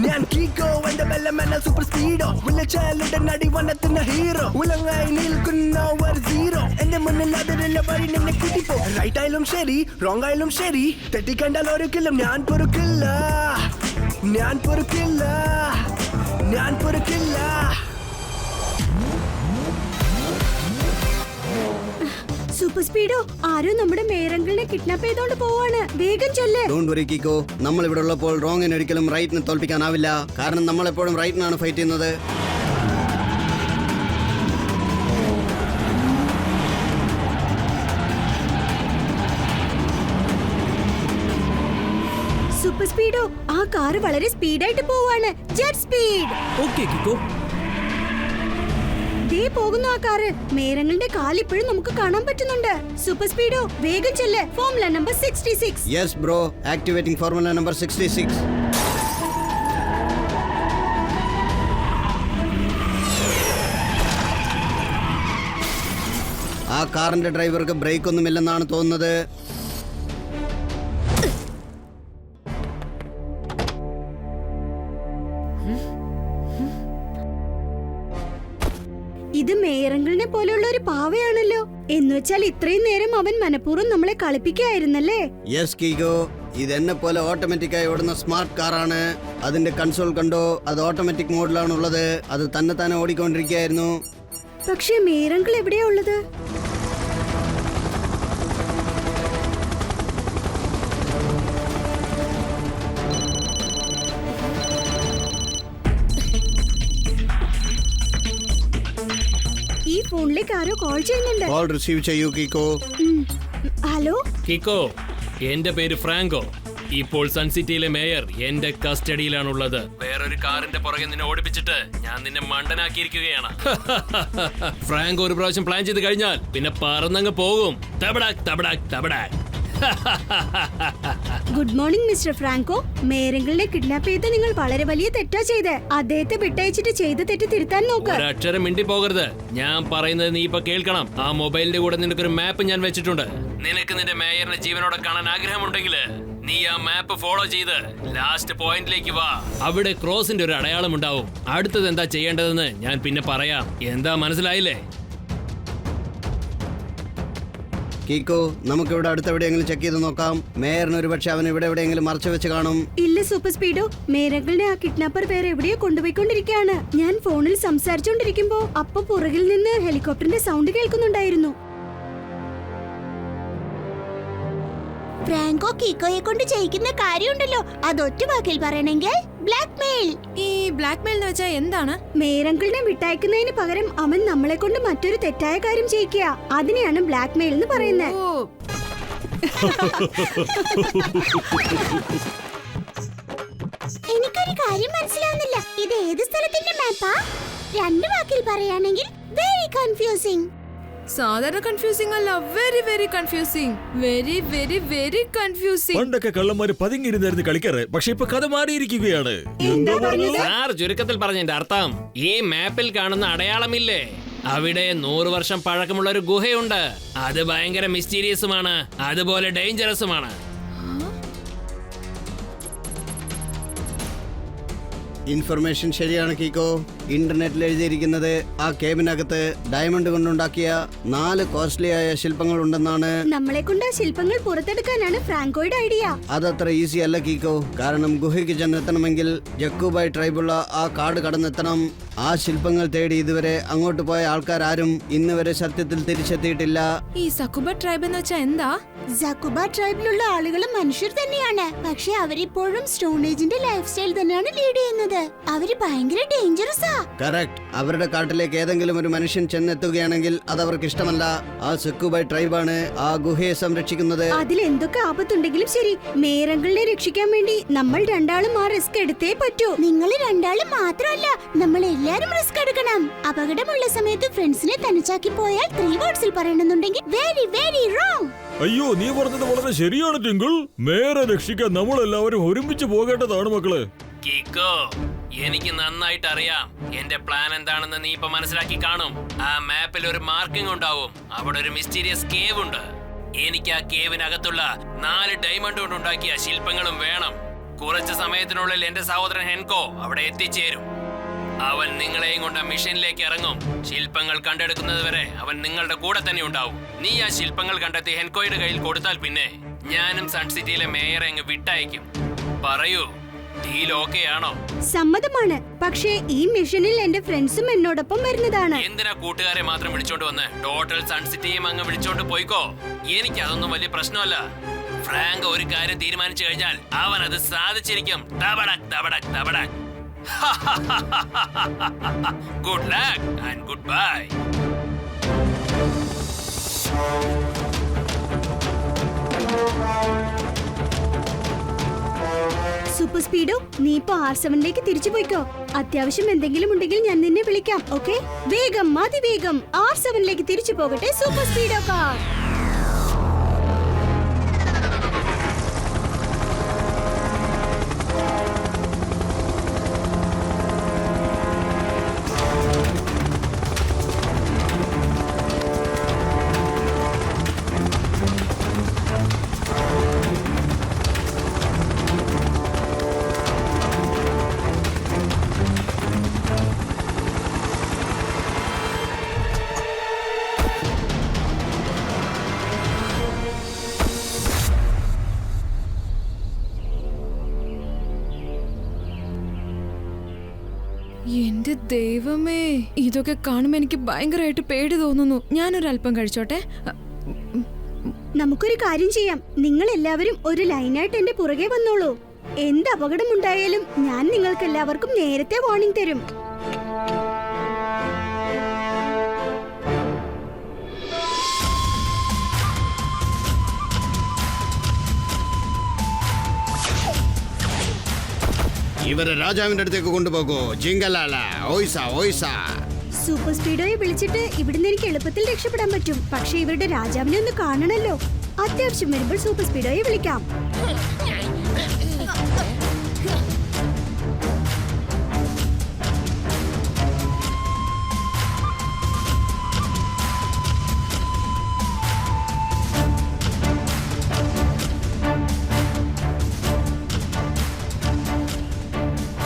ഞാൻ കീക്കോ എന്റെ ബെല്ലമെന്ന സൂപ്പർ സ്പീഡോ വിളിച്ചാലുടൻ അടി വന്നെത്തുന്ന ഹീറോ ഉലങ്ങായി നിൽക്കുന്ന ഒരു സീറോ എന്റെ മുന്നിൽ അതിലുള്ള വഴി നിന്നെ കൂട്ടിപ്പോ റൈറ്റ് ആയാലും ശരി റോങ് ആയാലും ശരി തെറ്റിക്കണ്ടാൽ ഒരിക്കലും ഞാൻ പൊറുക്കില്ല ഞാൻ പൊറുക്കില്ല ഞാൻ പൊറുക്കില്ല. സൂപ്പർ സ്പീഡോ, ആരോ നമ്മുടെ മേയറങ്കിളിനെ കിഡ്നാപ്പ് ചെയ്തോണ്ട് പോവാണ്. വേഗം ചെല്ല്. ഡോണ്ട് വറി കിക്കോ, നമ്മൾ ഇവിടെ ഉള്ളപ്പോൾ റോങ്ങിന് ഒരിക്കലും റൈറ്റിനെ തോൽപ്പിക്കാനാവില്ല. കാരണം നമ്മൾ എപ്പോഴും റൈറ്റിനാണ് ഫൈറ്റ് ചെയ്യുന്നത്. സൂപ്പർ സ്പീഡോ, ആ കാർ വളരെ സ്പീഡായിട്ട് പോവാണ്. Jet speed. Okay Kicko. ദേ പോകുന്നു ആ കാറ്. മേരങ്ങളുടെ കാൽ ഇപ്പോഴും നമുക്ക് കാണാൻ പറ്റുന്നുണ്ട്. സൂപ്പർ സ്പീഡോ, വേഗം ചെല്ല്. Formula number 66. Yes bro, activating formula number 66. ആ കാറിന്റെ ഡ്രൈവർക്ക് ബ്രേക്ക് ഒന്നുമില്ലെന്നാണ് തോന്നുന്നത്. ഇത് മേയറങ്കിളിനെ പോലെയുള്ള ഒരു പാവയാണല്ലോ. എന്നുവെച്ചാൽ ഇത്രയും നേരം അവൻ മനഃപൂർവ്വം നമ്മളെ കളിപ്പിക്കുകയായിരുന്നല്ലേ? യെസ് കീഗോ, ഇത് എന്നെ പോലെ ഓട്ടോമാറ്റിക്കായി ഓടുന്ന സ്മാർട്ട് കാറാണ്. അതിന്റെ കൺസോൾ കണ്ടോ, അത് ഓട്ടോമാറ്റിക് മോഡിലാണ് ഉള്ളത്. അത് തന്നെ ഓടിക്കൊണ്ടിരിക്കുകയായിരുന്നു. പക്ഷേ മേയറങ്കിൾ എവിടെയാ ഉള്ളത്? ഈ ഫോണിലേക്ക് ആരോ കോൾ ചെയ്യുന്നുണ്ട്. കോൾ റിസീവ് ചെയ്യൂ കീക്കോ. ഹലോ കിക്കോ, എന്റെ പേര് ഫ്രാങ്കോ. ഇപ്പോൾ സൺസിറ്റിയിലെ മേയർ എന്റെ കസ്റ്റഡിയിലാണുള്ളത്. വേറൊരു കാറിന്റെ പുറകെ നിന്നെ ഓടിപ്പിച്ചിട്ട് ഞാൻ നിന്നെ മണ്ടനാക്കിയിരിക്കുകയാണ്. ഫ്രാങ്കോ ഒരു പ്രാവശ്യം പ്ലാൻ ചെയ്ത് കഴിഞ്ഞാൽ പിന്നെ പറന്നങ്ങ് പോകും. തബടാക് തബടാക് തബടാക്. Good morning mister Franco. മേയറങ്കിളിനെ കിഡ്നാപ്പ് ചെയ്ത് നിങ്ങൾ വളരെ വലിയ തെറ്റാ ചെയ്തേ. അദ്ദേഹത്തെ വിട്ടയച്ചിട്ട് ചെയ്ത തെറ്റ് തിരുത്താൻ നോക്ക്. ഒരക്ഷരം മിണ്ടി പോകരുത്. ഞാൻ പറയുന്നത് നീ ഇപ്പൊ കേൾക്കണം. ആ മൊബൈലിന്റെ കൂടെ നിനക്കൊരു മാപ്പ് ഞാൻ വെച്ചിട്ടുണ്ട്. നിനക്ക് നിന്റെ മേയറിനെ ജീവനോടെ കാണാൻ ആഗ്രഹമുണ്ടെങ്കിൽ നീ ആ മാപ്പ് ഫോളോ ചെയ്ത് ലാസ്റ്റ് പോയിന്റിലേക്ക് വാ. അവിടെ ക്രോസിന്റെ ഒരു അടയാളം ഉണ്ടാവും. അടുത്തത് എന്താ ചെയ്യേണ്ടതെന്ന് ഞാൻ പിന്നെ പറയാം. എന്താ മനസ്സിലായില്ലേ? കീക്കോ, നമുക്കിവിടെ അടുത്തെവിടെയെങ്കിലും ചെക്ക് ചെയ്ത് നോക്കാം. മേയറിന് ഒരു പക്ഷെ അവൻ ഇവിടെ എവിടെയെങ്കിലും മറച്ചു വെച്ച് കാണും. ഇല്ല സൂപ്പർ സ്പീഡോ, മേയറങ്കിളിനെ ആ കിഡ്നാപ്പർ വേറെ എവിടെയോ കൊണ്ടുപോയിക്കൊണ്ടിരിക്കുകയാണ്. ഞാൻ ഫോണിൽ സംസാരിച്ചോണ്ടിരിക്കുമ്പോ അപ്പൊ പുറകിൽ നിന്ന് ഹെലികോപ്റ്ററിന്റെ സൗണ്ട് കേൾക്കുന്നുണ്ടായിരുന്നു. ഫ്രാങ്കോ കീക്കോയെ കൊണ്ട് ജയിക്കുന്ന കാര്യമുണ്ടല്ലോ, അതൊറ്റ വാക്കിൽ പറയണെങ്കിൽ ബ്ലാക്ക്മെയിൽ. ഈ ബ്ലാക്ക് മെയിൽ എന്ന് വെച്ചാൽ എന്താണ്? മേരങ്കിളിനെ വിട്ടയക്കുന്നതിന് പകരം അവൻ നമ്മളെ കൊണ്ട് മറ്റൊരു തെറ്റായ കാര്യം ചെയ്യിക്കുക, അതിനെയാണ് ബ്ലാക്ക്മെയിൽ എന്ന് പറയുന്നത്. ഓ, എനിക്കൊരു കാര്യം മനസ്സിലാവുന്നില്ല, ഇത് ഏത് സ്ഥലത്തിന്റെ മാപ്പാ? രണ്ട് വാക്കിൽ പറയുകയാണെങ്കിൽ വെരി കൺഫ്യൂസിംഗ്. സാധാരണ കൺഫ്യൂസിംഗ് അല്ല, very very confusing, very very very confusing. പണ്ടൊക്കെ കള്ളന്മാര് പതുങ്ങിയിരുന്നായിരുന്നു കളിക്കാറ്, പക്ഷെ ഇപ്പൊ കഥ മാറിയിരിക്കുകയാണ്. സാർ ചുരുക്കത്തിൽ പറഞ്ഞതിന്റെ അർത്ഥം, ഈ മാപ്പിൽ കാണുന്ന അടയാളമില്ലേ, അവിടെ 100 വർഷം പഴക്കമുള്ള ഒരു ഗുഹയുണ്ട്. അത് ഭയങ്കര മിസ്റ്റീരിയസുമാണ്, അതുപോലെ ഡേഞ്ചറസുമാണ്. ഇൻഫർമേഷൻ ശരിയാണ് കീക്കോ. ഇന്റർനെറ്റിൽ എഴുതിയിരിക്കുന്നത് ആ കേബിനകത്ത് ഡയമണ്ട് കൊണ്ടുണ്ടാക്കിയ 4 കോസ്റ്റ്ലി ആയ ശില്പങ്ങൾ ഉണ്ടെന്നാണ്. നമ്മളെ കൊണ്ട് ആ ശില്പങ്ങൾ പുറത്തെടുക്കാനാണ് ഫ്രാങ്കോയുടെ ഐഡിയ. അതത്ര ഈസി അല്ല കീക്കോ. കാരണം ഗുഹയ്ക്ക് ചെന്നെത്തണമെങ്കിൽ ജക്കൂബായ് ട്രൈബുള്ള ആ കാട് കടന്നെത്തണം. ആ ശില്പങ്ങൾ തേടി ഇതുവരെ അങ്ങോട്ട് പോയ ആൾക്കാരും ഇന്ന് വരെ സത്യത്തിൽ തിരിച്ചെത്തിയിട്ടില്ല. ഈ സക്കുബ ട്രൈബ് എന്ന് വെച്ചാൽ എന്താ? സക്കുബ ട്രൈബിലുള്ള ആളുകളും മനുഷ്യർ തന്നെയാണ്, പക്ഷെ അവരിപ്പോഴും സ്റ്റോൺ ഏജിന്റെ ലൈഫ് സ്റ്റൈൽ തന്നെയാണ് ലീഡ് ചെയ്യുന്നത്. അവര് ഭയങ്കര ഡേഞ്ചറസാ. കറക്റ്റ്. അവരുടെ കാട്ടിലേക്ക് ഏതെങ്കിലും ഒരു മനുഷ്യൻ ചെന്നെത്തുകയാണെങ്കിൽ അത് അവർക്ക് ഇഷ്ടമല്ല. ആ സക്കുബായ് ട്രൈബാണ് ആ ഗുഹയെ സംരക്ഷിക്കുന്നത്. അതിൽ എന്തൊക്കെ ആപത്തുണ്ടെങ്കിലും ശരി, മേരങ്കിളിനെ രക്ഷിക്കാൻ വേണ്ടി നമ്മൾ രണ്ടാളും ആ റിസ്ക് എടുത്തേ പറ്റൂ. നിങ്ങൾ രണ്ടാളും മാത്രമല്ല, നമ്മൾ എല്ലാരും റിസ്ക് എടുക്കണം. അപകടമുള്ള സമയത്ത് ഫ്രണ്ട്സിനെ തനിച്ചാക്കി പോയാൽ 3 വേർഡ്സിൽ പറയണമെന്നുണ്ടെങ്കിൽ വെരി വെരി റോങ്. അയ്യോ, നീ പറഞ്ഞത് വളരെ ശരിയാണ് ടിങ്കിൾ. മേരെ രക്ഷിക്കാൻ നമ്മളെല്ലാവരും ഒരുമിച്ച് പോകേണ്ടതാണ് മക്കളെ. കിക്കോ, എനിക്ക് നന്നായിട്ട് അറിയാം എന്റെ പ്ലാൻ എന്താണെന്ന് നീ ഇപ്പൊ മനസ്സിലാക്കി കാണും. ആ മാപ്പിൽ ഒരു മാർക്കിംഗ് ഉണ്ടാവും, അവിടെ ഒരു മിസ്റ്റീരിയസ് കേവ് ഉണ്ട്. എനിക്ക് ആ കേവിനകത്തുള്ള 4 ഡയമണ്ട് കൊണ്ടുണ്ടാക്കിയ ശില്പങ്ങളും വേണം. കുറച്ച് സമയത്തിനുള്ളിൽ എന്റെ സഹോദരൻ ഹെൻകോ അവിടെ എത്തിച്ചേരും. അവൻ നിങ്ങളെയും കൊണ്ട് മിഷനിലേക്ക് ഇറങ്ങും. ശില്പങ്ങൾ കണ്ടെടുക്കുന്നത് വരെ അവൻ നിങ്ങളുടെ കൂടെ തന്നെ ഉണ്ടാവും. നീ ആ ശില്പങ്ങൾ കണ്ടെത്തി ഹെൻകോയുടെ കയ്യിൽ കൊടുത്താൽ പിന്നെ ഞാനും സൺസിറ്റിയിലെ മേയറെ അങ്ങ് വിട്ടയക്കും. പറയൂ, ഡീൽ ഓക്കേ ആണോ? സമ്മതമാണ്, പക്ഷേ ഈ മിഷനിൽ എന്റെ ഫ്രണ്ട്സും എന്നോടൊപ്പം വരുന്നതാണ്. എന്തിനാ കൂട്ടുകാരെ മാത്രം വിളിച്ചോണ്ട് വന്ന് ടോട്ടൽ സൺസിറ്റിയും അങ്ങ് വിളിച്ചോണ്ട് പോയിക്കോ. എനിക്ക് അതൊന്നും വലിയ പ്രശ്നമല്ല. ഫ്രാങ്ക് ഒരു കാര്യം തീരുമാനിച്ചു കഴിഞ്ഞാൽ അവൻ അത് സാധിച്ചിരിക്കും. തബടക് തബടക് തബടക്. Good luck and goodbye. Super Speedo, നീ ഇപ്പൊ R7ലേക്ക് തിരിച്ചു പോയിക്കോ. അത്യാവശ്യം എന്തെങ്കിലും ഉണ്ടെങ്കിൽ ഞാൻ നിന്നെ വിളിക്കാം. ഓക്കെ, വേഗം, അതിവേഗം R7ലേക്ക് തിരിച്ചു പോകട്ടെ സൂപ്പർ സ്പീഡോ കാർ. എന്റെ ദൈവമേ, ഇതൊക്കെ കാണുമ്പോ എനിക്ക് ഭയങ്കരമായിട്ട് പേടി തോന്നുന്നു. ഞാനൊരല്പം കഴിച്ചോട്ടെ. നമുക്കൊരു കാര്യം ചെയ്യാം, നിങ്ങൾ എല്ലാവരും ഒരു ലൈനായിട്ട് എന്റെ പുറകെ വന്നോളൂ. എന്ത് അപകടമുണ്ടായാലും ഞാൻ നിങ്ങൾക്ക് എല്ലാവർക്കും നേരത്തെ വാർണിംഗ് തരും. ഇവരെ രാജാവിന്റെ അടുത്തേക്ക് കൊണ്ടുപോകൂ. ജിങ്കലാല, ഓയ്സ ഓയ്സ. സൂപ്പർ സ്പീഡോയെ വിളിച്ചിട്ട് ഇവിടുന്ന് എനിക്ക് എളുപ്പത്തിൽ രക്ഷപ്പെടാൻ പറ്റും, പക്ഷെ ഇവരുടെ രാജാവിനെ ഒന്ന് കാണണല്ലോ. അത്യാവശ്യം വരുമ്പോൾ സൂപ്പർ സ്പീഡോയെ വിളിക്കാം.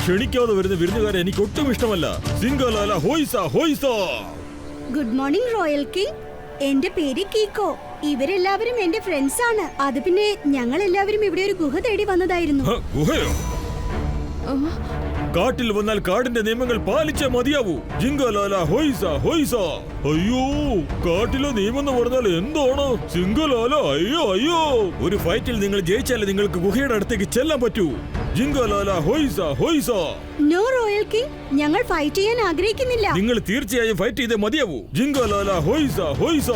ക്ഷണിക്കാതെ വരുന്ന വിരുന്നുകാരെ എനിക്ക് ഒട്ടും ഇഷ്ടമല്ല. സിംഗലാല ഹോയ്സ ഹോയ്സ. Good morning royal king. എന്റെ പേര് കീക്കോ. ഇവരെല്ലാവരും എന്റെ ഫ്രണ്ട്സ് ആണ്. അത് പിന്നെ ഞങ്ങൾ എല്ലാവരും ഇവിടെ ഒരു ഗുഹ തേടി വന്നതായിരുന്നു. ഗുഹയോ? കാട്ടിൽ വന്നാൽ കാടിന്റെ നിയമങ്ങൾ പാലിച്ചേ മതിയാവൂ. ജിങ്കലാല ഹൊയ്സ ഹൊയ്സ. അയ്യോ, കാട്ടിലെ നിയമം എന്ന് പറഞ്ഞാൽ എന്താണ്? ജിങ്കലാല അയ്യോ അയ്യോ. ഒരു ഫൈറ്റിൽ നിങ്ങൾ ജയിച്ചാലേ നിങ്ങൾക്ക് ഗുഹയുടെ അടുത്തേക്ക് ചെല്ലാൻ പറ്റൂ. ജിങ്കലാല ഹൊയ്സ ഹൊയ്സ. നോ റോയൽ കിങ്, ഞങ്ങൾ ഫൈറ്റ് ചെയ്യാൻ ആഗ്രഹിക്കുന്നില്ല. നിങ്ങൾ തീർച്ചയായും ഫൈറ്റ് ചെയ്തേ മതിയാവൂ. ജിങ്കലാല ഹൊയ്സ ഹൊയ്സ.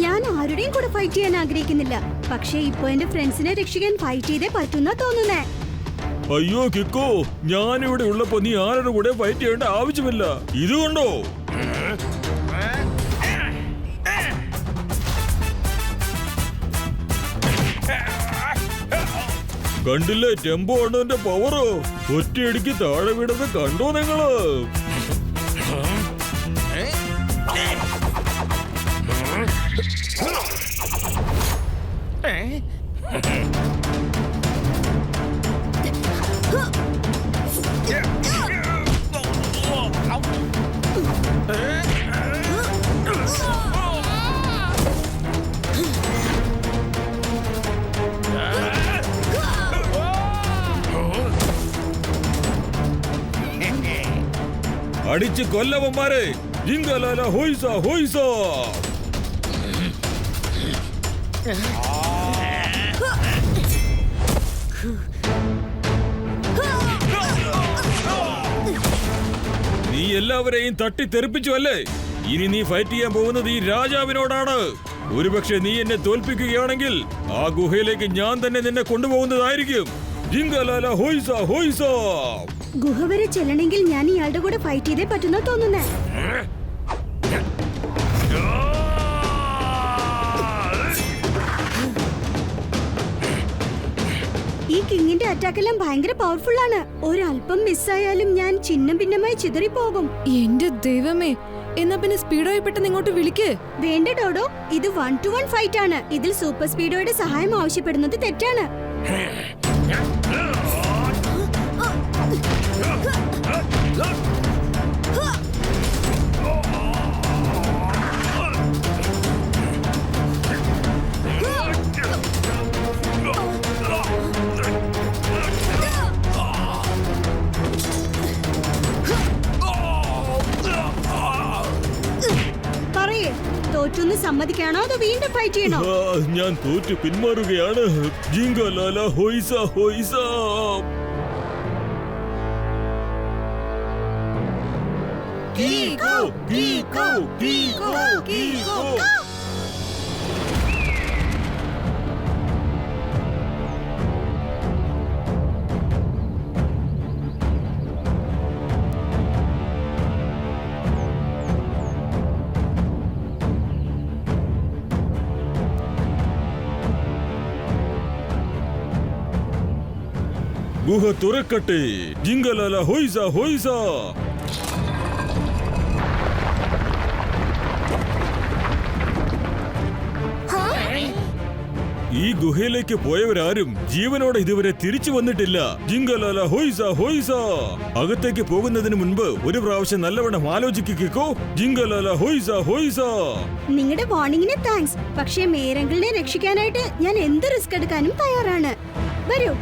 ഞാൻ ആരുടെയും കൂടെ ഫൈറ്റ് ചെയ്യാൻ ആഗ്രഹിക്കുന്നില്ല. പക്ഷേ ഇപ്പൊ എന്റെ ഫ്രണ്ട്സിനെ രക്ഷിക്കാൻ ഫൈറ്റ് ചെയ്തേ പറ്റുന്ന തോന്നുന്നേ. അയ്യോ കിക്കോ, ഞാനിവിടെ ഉള്ളപ്പോ നീ ആരുടെ കൂടെ ഫൈറ്റ് ചെയ്യേണ്ട ആവശ്യമില്ല. ഇതുകൊണ്ടോ കണ്ടില്ലേ ടെമ്പോ അണ്ണന്റെ പവറോ? ഒറ്റയടിക്ക് താഴെ വീടത് കണ്ടോ നിങ്ങള്? അടിച്ച് കൊല്ലവന്മാരെ. ജിങ്കലാല ഹൊയ്സ ഹൊയ്സ. നീ എല്ലാവരെയും തട്ടി തെറിപ്പിച്ചു അല്ലേ? ഇനി നീ ഫൈറ്റ് ചെയ്യാൻ പോകുന്നത് ഈ രാജാവിനോടാണ്. ഒരുപക്ഷെ നീ എന്നെ തോൽപ്പിക്കുകയാണെങ്കിൽ ആ ഗുഹയിലേക്ക് ഞാൻ തന്നെ നിന്നെ കൊണ്ടുപോകുന്നതായിരിക്കും. ജിങ്കലാല ഹൊയ്സ ഹൊയ്സ. ഗുഹ വരെ ചെല്ലണമെങ്കിൽ ഞാൻ ഇയാളുടെ കൂടെ ഫൈറ്റ് ചെയ്തേ പറ്റുന്ന തോന്നുന്നേ. ഈ കിങ്ങിന്റെ അറ്റാക്ക് എല്ലാം ഭയങ്കര പവർഫുൾ ആണ്. ഒരല്പം മിസ്സായാലും ഞാൻ ചിഹ്നം ഭിന്നമായി ചിതറിപ്പോകും. എന്റെ ദൈവമേ, എന്നാ പിന്നെ സ്പീഡോയെ പെട്ടെന്ന് ഇങ്ങോട്ട് വിളിക്ക്. വേണ്ട ഡോഡോ, ഇത് 1-to-1 ഫൈറ്റ് ആണ്. ഇതിൽ സൂപ്പർ സ്പീഡോയുടെ സഹായം ആവശ്യപ്പെടുന്നത് തെറ്റാണ്. പറയേ, തോറ്റൊന്ന് സമ്മതിക്കാണോ അതോ വീണ്ടും ഫൈറ്റ് ചെയ്യണോ? ഞാൻ തോറ്റു പിന്മാറുകയാണ്. ജിങ്കലാല ഹൊയ്സ ഹൊയ്സ. ഗുഹ തുറക്കട്ടെ. ജിങ്കലാല ഹൊയ്സ ഹൊയ്സ. ഈ ഗുഹയിലേക്ക് പോയവരാരും ജീവനോടെ ഇതുവരെ തിരിച്ചു വന്നിട്ടില്ല. ജിങ്കലാല ഹൊയ്സ ഹൊയ്സ. അകത്തേക്ക് പോകുന്നതിന് മുൻപ് ഒരു പ്രാവശ്യം നല്ലവണ്ണം ആലോചിക്കോ. ജിങ്കലാല ഹൊയ്സ ഹൊയ്സ. നിങ്ങളുടെ വാർണിംഗിന് താങ്ക്സ്. പക്ഷേ മേരങ്കിളിനെ രക്ഷിക്കാനായിട്ട് ഞാൻ എന്ത് റിസ്ക് എടുക്കാനും തയ്യാറാണ്. വരൂ.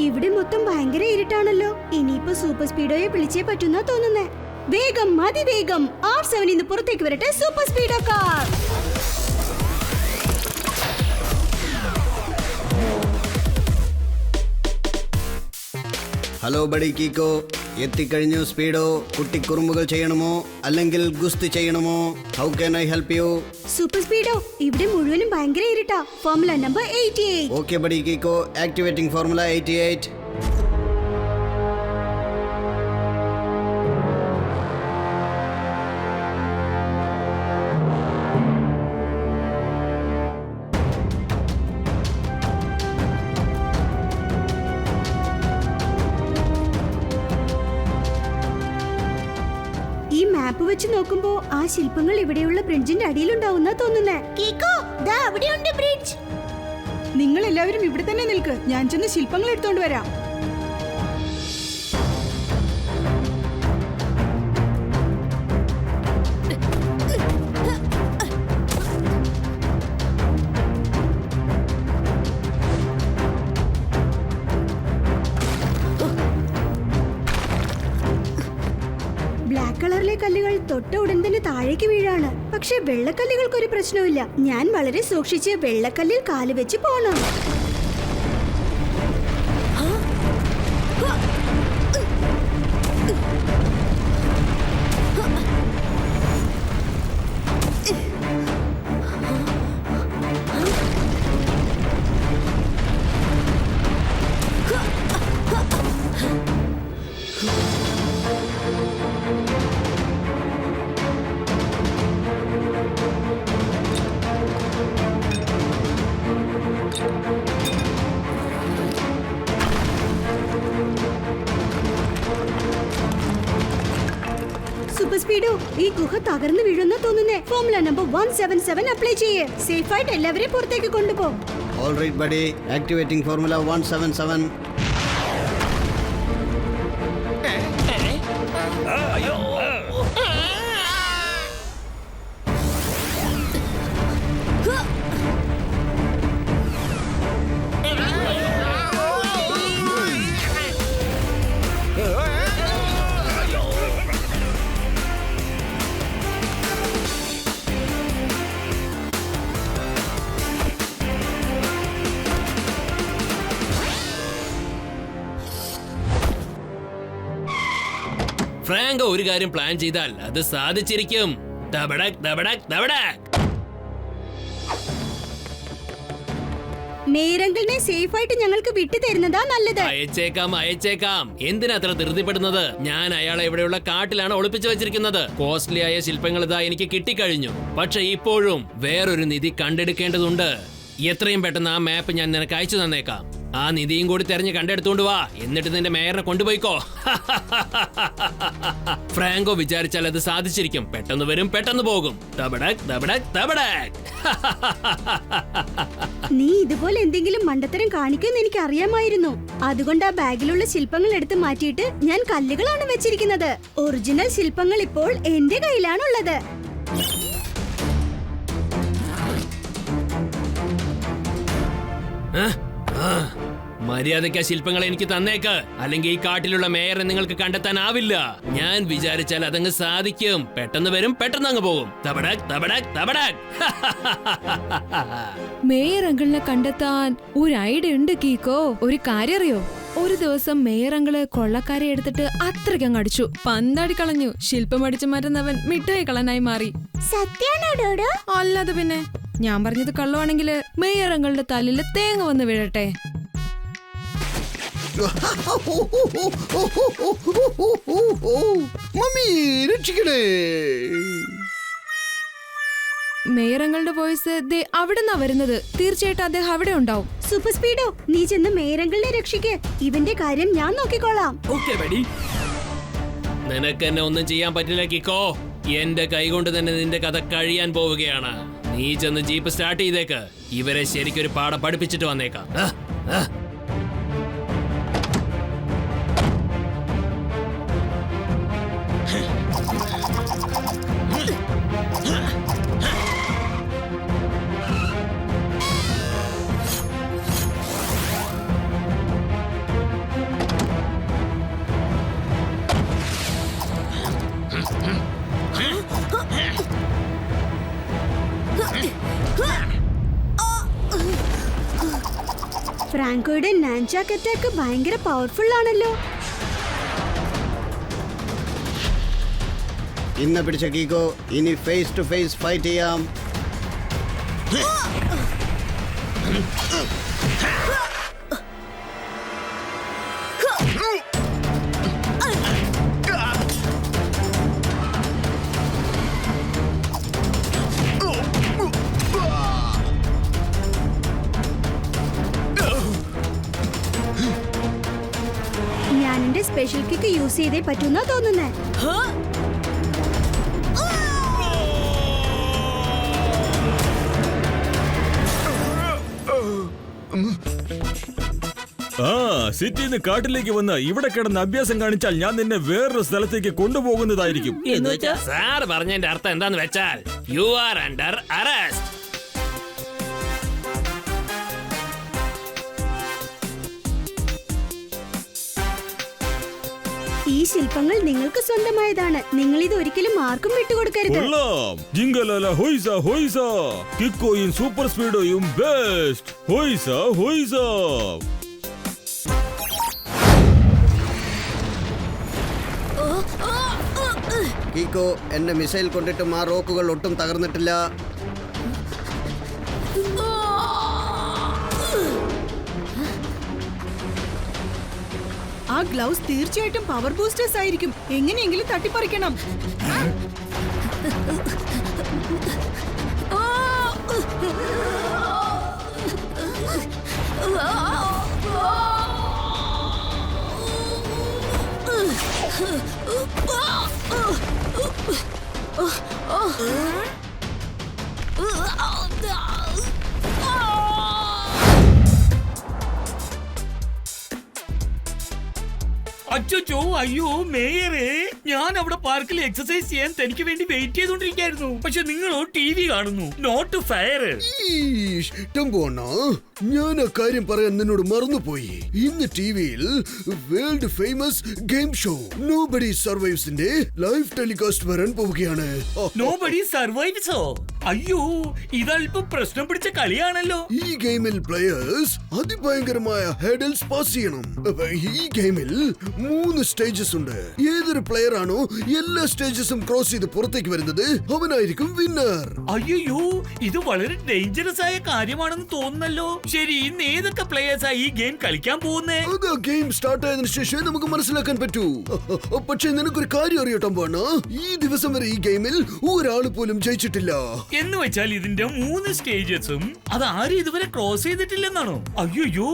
ഇവിടെ മൊത്തം ഭയങ്കര ഇരുട്ടാണല്ലോ. ഇനിയിപ്പോ സൂപ്പർ സ്പീഡോയെ വിളിച്ചേ പറ്റുന്ന തോന്നുന്നേ. വേഗം, അതിവേഗം R7 ഇന്ന് പുറത്തേക്ക് വരട്ടെ. Super Speedo car. Hello buddy Kicko, എത്തിക്കഴിഞ്ഞു സ്പീഡോ. കുട്ടിക്കുറുമ്പുകൾ ചെയ്യണമോ അല്ലെങ്കിൽ ഗുസ്തി ചെയ്യണമോ? How can I help you? Super Speedo, ഇവിടെ മുഴുവനും ഭയങ്കര ഇരുട്ടാ. Formula number 88. Okay buddy Kicko, activating formula 88. ഈ മാപ്പ് വെച്ച് നോക്കുമ്പോ ആ ശില്പങ്ങൾ ഇവിടെയുള്ള ബ്രിഡ്ജിന്റെ അടിയിലുണ്ടാവുന്ന തോന്നുന്നേ. കീക്കോ, ദാ അവിടെയുണ്ട് ബ്രിഡ്ജ്. നിങ്ങൾ എല്ലാവരും ഇവിടെ തന്നെ നിൽക്ക്, ഞാൻ ചെന്ന് ശില്പങ്ങൾ എടുത്തോണ്ട് വരാം. ബ്ലാക്ക് കളറിലെ കല്ലുകൾ തൊട്ട ഉടൻ തന്നെ താഴേക്ക് വീഴാണ്. പക്ഷെ വെള്ളക്കല്ലുകൾക്ക് ഒരു പ്രശ്നവുമില്ല. ഞാൻ വളരെ സൂക്ഷിച്ച് വെള്ളക്കല്ലിൽ കാല് വെച്ച് പോണം. സൂപ്പർ സ്പീഡോ, ഈ ഗുഹ തകർന്നു വീഴുന്ന തോന്നുന്നേ. ഫോർമുല നമ്പർ 177 അപ്ലൈ ചെയ്യേ. സേഫ് ആയിട്ട് എല്ലാവരെയും പുറത്തേക്ക് കൊണ്ടുപോ. All right, buddy. Activating Formula 177. Franco ഒരു കാര്യം പ്ലാൻ ചെയ്താൽ അത് സാധിച്ചിരിക്കും. ദബടക് ദബടക് ദബടക്. മേരങ്കിളിനെ സേഫ് ആയിട്ട് ഞങ്ങൾക്ക് വിട്ടു തരുന്നതാ നല്ലത്. അയച്ചേക്കാം. എന്തിനാ അത്ര ധൃതിപ്പെടുന്നത്? ഞാൻ അയാളെ ഇവിടെയുള്ള കാട്ടിലാണ് ഒളിപ്പിച്ചു വെച്ചിരിക്കുന്നത്. കോസ്റ്റ്ലി ആയ ശില്പങ്ങൾ ഇതാ എനിക്ക് കിട്ടിക്കഴിഞ്ഞു. പക്ഷെ ഇപ്പോഴും വേറൊരു നിധി കണ്ടെടുക്കേണ്ടതുണ്ട്. എത്രയും പെട്ടെന്ന് ആ മാപ്പ് ഞാൻ നിനക്ക് അയച്ചു തന്നേക്കാം. ആ നിധിയും കൂടി തെരഞ്ഞ് കണ്ടെടുത്തോണ്ട് വാ. എന്നിട്ട് നിന്റെ മേയറിനെ കൊണ്ടുപോയിക്കോ. ഫ്രാങ്കോ വിചാരിച്ചാൽ അത് സാധിച്ചിരിക്കും. പെട്ടെന്ന് വരും, പെട്ടെന്ന് പോകും. ദബടക് ദബടക് ദബടക്. നീ ഇതുപോലെ എന്തെങ്കിലും മണ്ടത്തരം കാണിക്കുമെന്ന് എനിക്ക് അറിയാമായിരുന്നു. അതുകൊണ്ട് ആ ബാഗിലുള്ള ശില്പങ്ങൾ എടുത്ത് മാറ്റിയിട്ട് ഞാൻ കല്ലുകളാണ് വെച്ചിരിക്കുന്നത്. ഒറിജിനൽ ശില്പങ്ങൾ ഇപ്പോൾ എന്റെ കയ്യിലാണുള്ളത്. മര്യാദയ്ക്ക് ആ ശില്പങ്ങൾ എനിക്ക് തന്നേക്ക്. അല്ലെങ്കിൽ ഈ കാട്ടിലുള്ള മേയറെ നിങ്ങൾക്ക് കണ്ടെത്താനാവില്ല. ഞാൻ വിചാരിച്ചാൽ അതങ്ങ് സാധിക്കും. പെട്ടെന്ന് വരും, പെട്ടെന്ന് അങ്ങ് പോകും. ദബടക് ദബടക് ദബടക്. മേയർ അങ്കിളിനെ കണ്ടെത്താൻ ഒരു ഐഡിയ ഉണ്ട് കീക്കോ. ഒരു കാര്യം അറിയോ? ഒരു ദിവസം മേയർ അങ്കിള് കൊള്ളക്കാരെ എടുത്തിട്ട് അത്രയ്ക്കങ്ങ് അടിച്ചു. പന്താടി കളഞ്ഞു. ശില്പം അടിച്ചു മാറ്റുന്നവൻ മിഠായി കളനായി മാറി. സത്യാണോ? അല്ലാതെ പിന്നെ. ഞാൻ പറഞ്ഞത് കള്ളുവാണെങ്കില് മേയർ അങ്കിളുടെ തലയില് തേങ്ങ വന്ന് വീഴട്ടെ. മമ്മി രക്ഷിക്കണേ. മേയറങ്ങളുടെ വോയിസ് ദേ അവിടെന്നാ വരുന്നത്. തീർച്ചയായിട്ടും അദ്ദേഹം അവിടെ ഉണ്ടാവും. സൂപ്പർ സ്പീഡോ, നീ ചെന്ന് മേരങ്കിളിനെ രക്ഷിക്ക്. ഇവന്റെ കാര്യം ഞാൻ നോക്കിക്കോളാം. നിനക്ക് എന്നെ ഒന്നും ചെയ്യാൻ പറ്റില്ല കിക്കോ. എന്റെ കൈകൊണ്ട് തന്നെ നിന്റെ കഥ കഴിയാൻ പോവുകയാണ്. നീ ചെന്ന് ജീപ്പ് സ്റ്റാർട്ട് ചെയ്തേക്ക്. ഇവരെ ശരിക്കൊരു പാഠം പഠിപ്പിച്ചിട്ട് വന്നേക്കാം. ഫ്രാങ്കോയുടെ നാൻചാക്ക് അറ്റാക്ക് ഭയങ്കര പവർഫുൾ ആണല്ലോ. ഇന്ന് പിടിച്ച കീക്കോ, ഇനി ഫേസ് ടു ഫേസ് ഫൈറ്റ് ചെയ്യാം. ഞാൻ എന്റെ സ്പെഷ്യൽ കിക്ക് യൂസ് ചെയ്തേ പറ്റൂന്നാ തോന്നുന്നേ. സിറ്റിന്ന് കാട്ടിലേക്ക് വന്ന് ഇവിടെ കിടന്ന് അഭ്യാസം കാണിച്ചാൽ ഞാൻ നിന്നെ വേറൊരു സ്ഥലത്തേക്ക് കൊണ്ടുപോകുന്നതായിരിക്കും. സാർ പറഞ്ഞതിന്റെ അർത്ഥം എന്താന്ന് വെച്ചാൽ യു ആർ അണ്ടർ അറസ്റ്റ്. ഈ ശില്പങ്ങൾ നിങ്ങൾക്ക് സ്വന്തമായതാണ്. നിങ്ങൾ ഇത് ഒരിക്കലും ആർക്കും വിട്ടുകൊടുക്കരുത്. കൊള്ളാം. ജിംഗലല ഹൊയ്സ ഹൊയ്സ. കിക്കോയും സൂപ്പർ സ്പീഡോയും ബെസ്റ്റ്. ഹൊയ്സ ഹൊയ്സ. കീക്കോ, എന്റെ മിസൈൽ കൊണ്ടിട്ടും ആ റോക്കുകൾ ഒട്ടും തകർന്നിട്ടില്ല. ആ ഗ്ലൗസ് തീർച്ചയായിട്ടും പവർ ബൂസ്റ്റേഴ്സ് ആയിരിക്കും. എങ്ങനെയെങ്കിലും തട്ടിപ്പറിക്കണം. അച്ചോ, അയ്യോ മേയറേ, ഞാൻ അവിടെ പാർക്കിൽ എക്സസൈസ് ചെയ്യാൻ തനിക്ക് വേണ്ടി വെയിറ്റ് ചെയ്തോണ്ടിരിക്കായിരുന്നു. പക്ഷെ നിങ്ങളോ TV കാണുന്നു. Not fair. ഞാൻ ആ കാര്യം പറയാൻ നിന്നോട് മറന്നുപോയി. ഇന്ന് ടിവിയിൽ world famous game show nobody സർവൈവ്സിന്റെ ലൈവ് ടെലികാസ്റ്റ് വരാൻ പോവുകയാണ്. നോബഡി സർവൈവ്സോ? അയ്യോ, ഇതല്പം പ്രശ്നം പിടിച്ച കളിയാണല്ലോ. ഈ ഗെയിമിൽ പ്ലേയേഴ്സ് അതിഭയങ്കരമായ ഹെഡൽസ് പാസ് ചെയ്യണം. ഈ ഗെയിമിൽ 3 സ്റ്റേജസ് ഉണ്ട്. ഏതൊരു പ്ലെയർ ആണോ എല്ലാ സ്റ്റേജസും ക്രോസ് ചെയ്ത് പുറത്തേക്ക് വരുന്നത് അവനായിരിക്കും വിന്നർ. അയ്യോ, ഇത് വളരെ ഡേഞ്ചറസ് ആയ കാര്യമാണെന്ന് തോന്നുന്നല്ലോ. ശരി, ഇന്ന് ഏതൊക്കെ പ്ലേയേഴ്സാ ഈ ഗെയിം കളിക്കാൻ പോകുന്നേ? അത് ഗെയിം സ്റ്റാർട്ട് ആയതിനു ശേഷം നമുക്ക് മനസ്സിലാക്കാൻ പറ്റൂ. പക്ഷെ നിനക്കൊരു കാര്യം അറിയട്ടോ, ഈ ദിവസം വരെ ഈ ഗെയിമിൽ ഒരാൾ പോലും ജയിച്ചിട്ടില്ല. എന്ന് വെച്ചാൽ ഇതിന്റെ 3 സ്റ്റേജസും അത് ആരും ഇതുവരെ ക്രോസ് ചെയ്തിട്ടില്ലെന്നാണോ? അയ്യോ,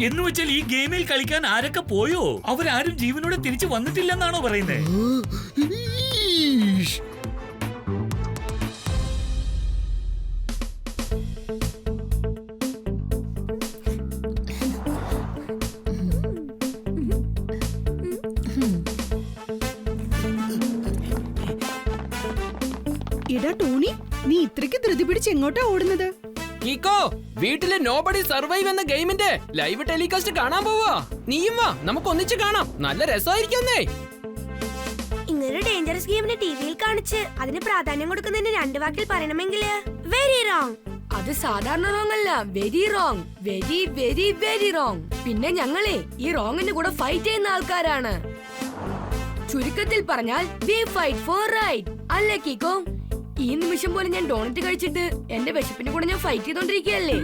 എന്ന് വെച്ചാൽ ഈ ഗെയിമിൽ കളിക്കാൻ ആരൊക്കെ പോയോ അവരാരും ജീവനോടെ തിരിച്ചു വന്നിട്ടില്ലെന്നാണോ പറയുന്നത്? ഇടാ ടോണി, നീ ഇത്രയ്ക്ക് ധൃതി പിടിച്ച് എങ്ങോട്ടാ ഓടുന്നത്? കീക്കോ, വീട്ടിലെ നോബഡി സർവൈവ് എന്ന ഗെയിമിന്റെ ലൈവ് ടെലികാസ്റ്റ് കാണാൻ പോവാ. നീയും വാ, നമുക്ക് ഒന്നിച്ച് കാണാം. നല്ല രസമായിരിക്കുന്നേ. ഇങ്ങനെ ഡേഞ്ചറസ് ഗെയിമിനെ ടിവിയിൽ കാണിച്ച് അതിന് പ്രാധാന്യം കൊടുക്കുന്നതിന് 2 വാക്കിൽ പറയണമെങ്കിൽ വെരി റോങ്. അത് സാധാരണ റോങ് അല്ല, very wrong. Very very very wrong. പിന്നെ ഞങ്ങളെ ഈ റോങ്ങിന്റെ കൂടെ ഫൈറ്റ് ചെയ്യുന്ന ആൾക്കാരാണ്. ചുരുക്കത്തിൽ പറഞ്ഞാൽ വി ഫൈറ്റ് ഫോർ റൈറ്റ്. അല്ലേ കീക്കോ? ഈ നിമിഷം പോലെ ഞാൻ ഡോണറ്റ് കഴിച്ചിട്ട് എന്റെ വിശപ്പിന്റെ കൂടെ ഞാൻ ഫൈറ്റ് ചെയ്തോണ്ടിരിക്കുകയല്ലേ.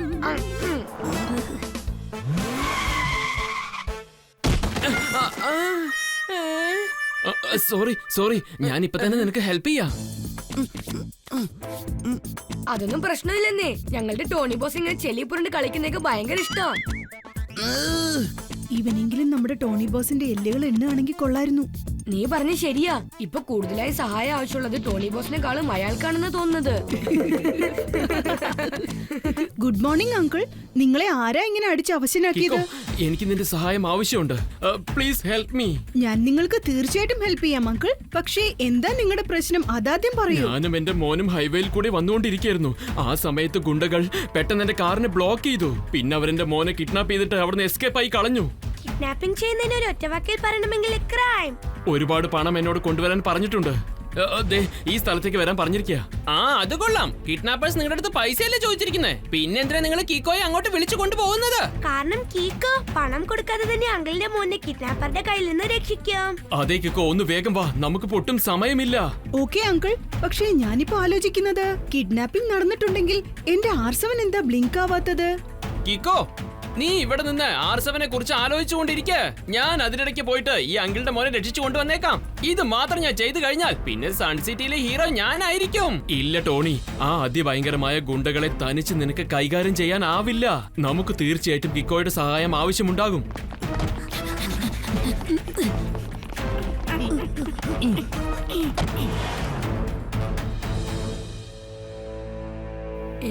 സോറി, ഞാൻ ഇപ്പൊ തന്നെ നിനക്ക് ഹെൽപ്പ് ചെയ്യാം. അതൊന്നും പ്രശ്നമില്ലെന്നേ. ഞങ്ങളുടെ ടോണി ബോസ് ഇങ്ങനെ ചെല്ലിപ്പുരണ്ട് കളിക്കുന്നതൊക്കെ ഭയങ്കര ഇഷ്ടമാണ്. ഇവനെങ്കിലും നമ്മുടെ ടോണി ബോസിന്റെ എല്ലുകൾ എണ്ണുകയാണെങ്കിൽ കൊള്ളായിരുന്നു. നീ പറഞ്ഞ ശരിയാ. ഇപ്പൊ കൂടുതലായി സഹായം ആവശ്യമുള്ളത് ടോണി ബോസിനെക്കാളും അയാൾക്കാണെന്ന് തോന്നുന്നത്. Good morning uncle. നിങ്ങളെ ആരാ ഇങ്ങനെ അടിച്ച് അവശനാക്കിയത്? എനിക്ക് നിന്റെ സഹായം ആവശ്യമുണ്ട്. Please help me. ഞാൻ നിങ്ങൾക്ക് തീർച്ചയായിട്ടും ഹെൽപ്പ് ചെയ്യാം അങ്കിൾ. പക്ഷേ എന്താ നിങ്ങളുടെ പ്രശ്നം? അതാദ്യം പറയൂ. ഞാനും എന്റെ മോനും ഹൈവേയിൽ കൂടി വന്നുകൊണ്ടിരിക്കുകയായിരുന്നു. ആ സമയത്ത് ഗുണ്ടകൾ പെട്ടെന്ന് എന്റെ കാറിനെ ബ്ലോക്ക് ചെയ്തു. പിന്നെ അവരെന്റെ മോനെ കിഡ്നാപ്പ് ചെയ്തിട്ട് അവിടുന്ന് എസ്കേപ്പ് ആയി കളഞ്ഞു. കിഡ്നാപ്പിംഗ് ചെയ്യുന്നതിന് ഒരു ഒറ്റവാക്കിൽ പറയണമെങ്കിൽ ക്രൈം. ഒരുപാട് പണം എന്നോട് കൊണ്ടുവരാൻ പറഞ്ഞിട്ടുണ്ട്. ഈ സ്ഥലത്തേക്ക് വരാൻ പറഞ്ഞിരിക്കുക. അത് കൊള്ളാം. കിഡ്നാപ്പേഴ്സ് നിങ്ങളുടെ അടുത്ത് പൈസയല്ലേ ചോദിച്ചിരിക്കുന്നേ? പിന്നെ എന്തിനാ നിങ്ങൾ കീക്കോയെ അങ്ങോട്ട് വിളിച്ചു കൊണ്ടുപോകുന്നത്? കാരണം കീക്കോ പണം കൊടുക്കാതെ തന്നെ അങ്കിളിന്റെ മോനെ കിഡ്നാപ്പറുടെ കയ്യിൽ നിന്ന് രക്ഷിക്കാം. അതേ കീക്കോ, ഒന്ന് വേഗം വാ, നമുക്ക് പൊട്ടും സമയമില്ല. Okay uncle. പക്ഷേ ഞാനിപ്പോ ആലോചിക്കുന്നത്, കിഡ്നാപ്പിംഗ് നടന്നിട്ടുണ്ടെങ്കിൽ എന്റെ R7 എന്താ ബ്ലിങ്ക് ആവാത്തത്? കീക്കോ, നീ ഇവിടെ നിന്ന് R7-നെ കുറിച്ച് ആലോചിച്ചുകൊണ്ടിരിക്ക. ഞാൻ അതിനിടയ്ക്ക് പോയിട്ട് ഈ അങ്കിളിന്റെ മോനെ രക്ഷിച്ചു കൊണ്ടുവന്നേക്കാം. ഇത് മാത്രം ഞാൻ ചെയ്തു കഴിഞ്ഞാൽ പിന്നെ സൺ സിറ്റിയിലെ ഹീറോ ഞാനായിരിക്കും. ഇല്ല ടോണി, ആ അതിഭയങ്കരമായ ഗുണ്ടകളെ തനിച്ച് നിനക്ക് കൈകാര്യം ചെയ്യാനാവില്ല. നമുക്ക് തീർച്ചയായിട്ടും കിക്കോയുടെ സഹായം ആവശ്യമുണ്ടാകും.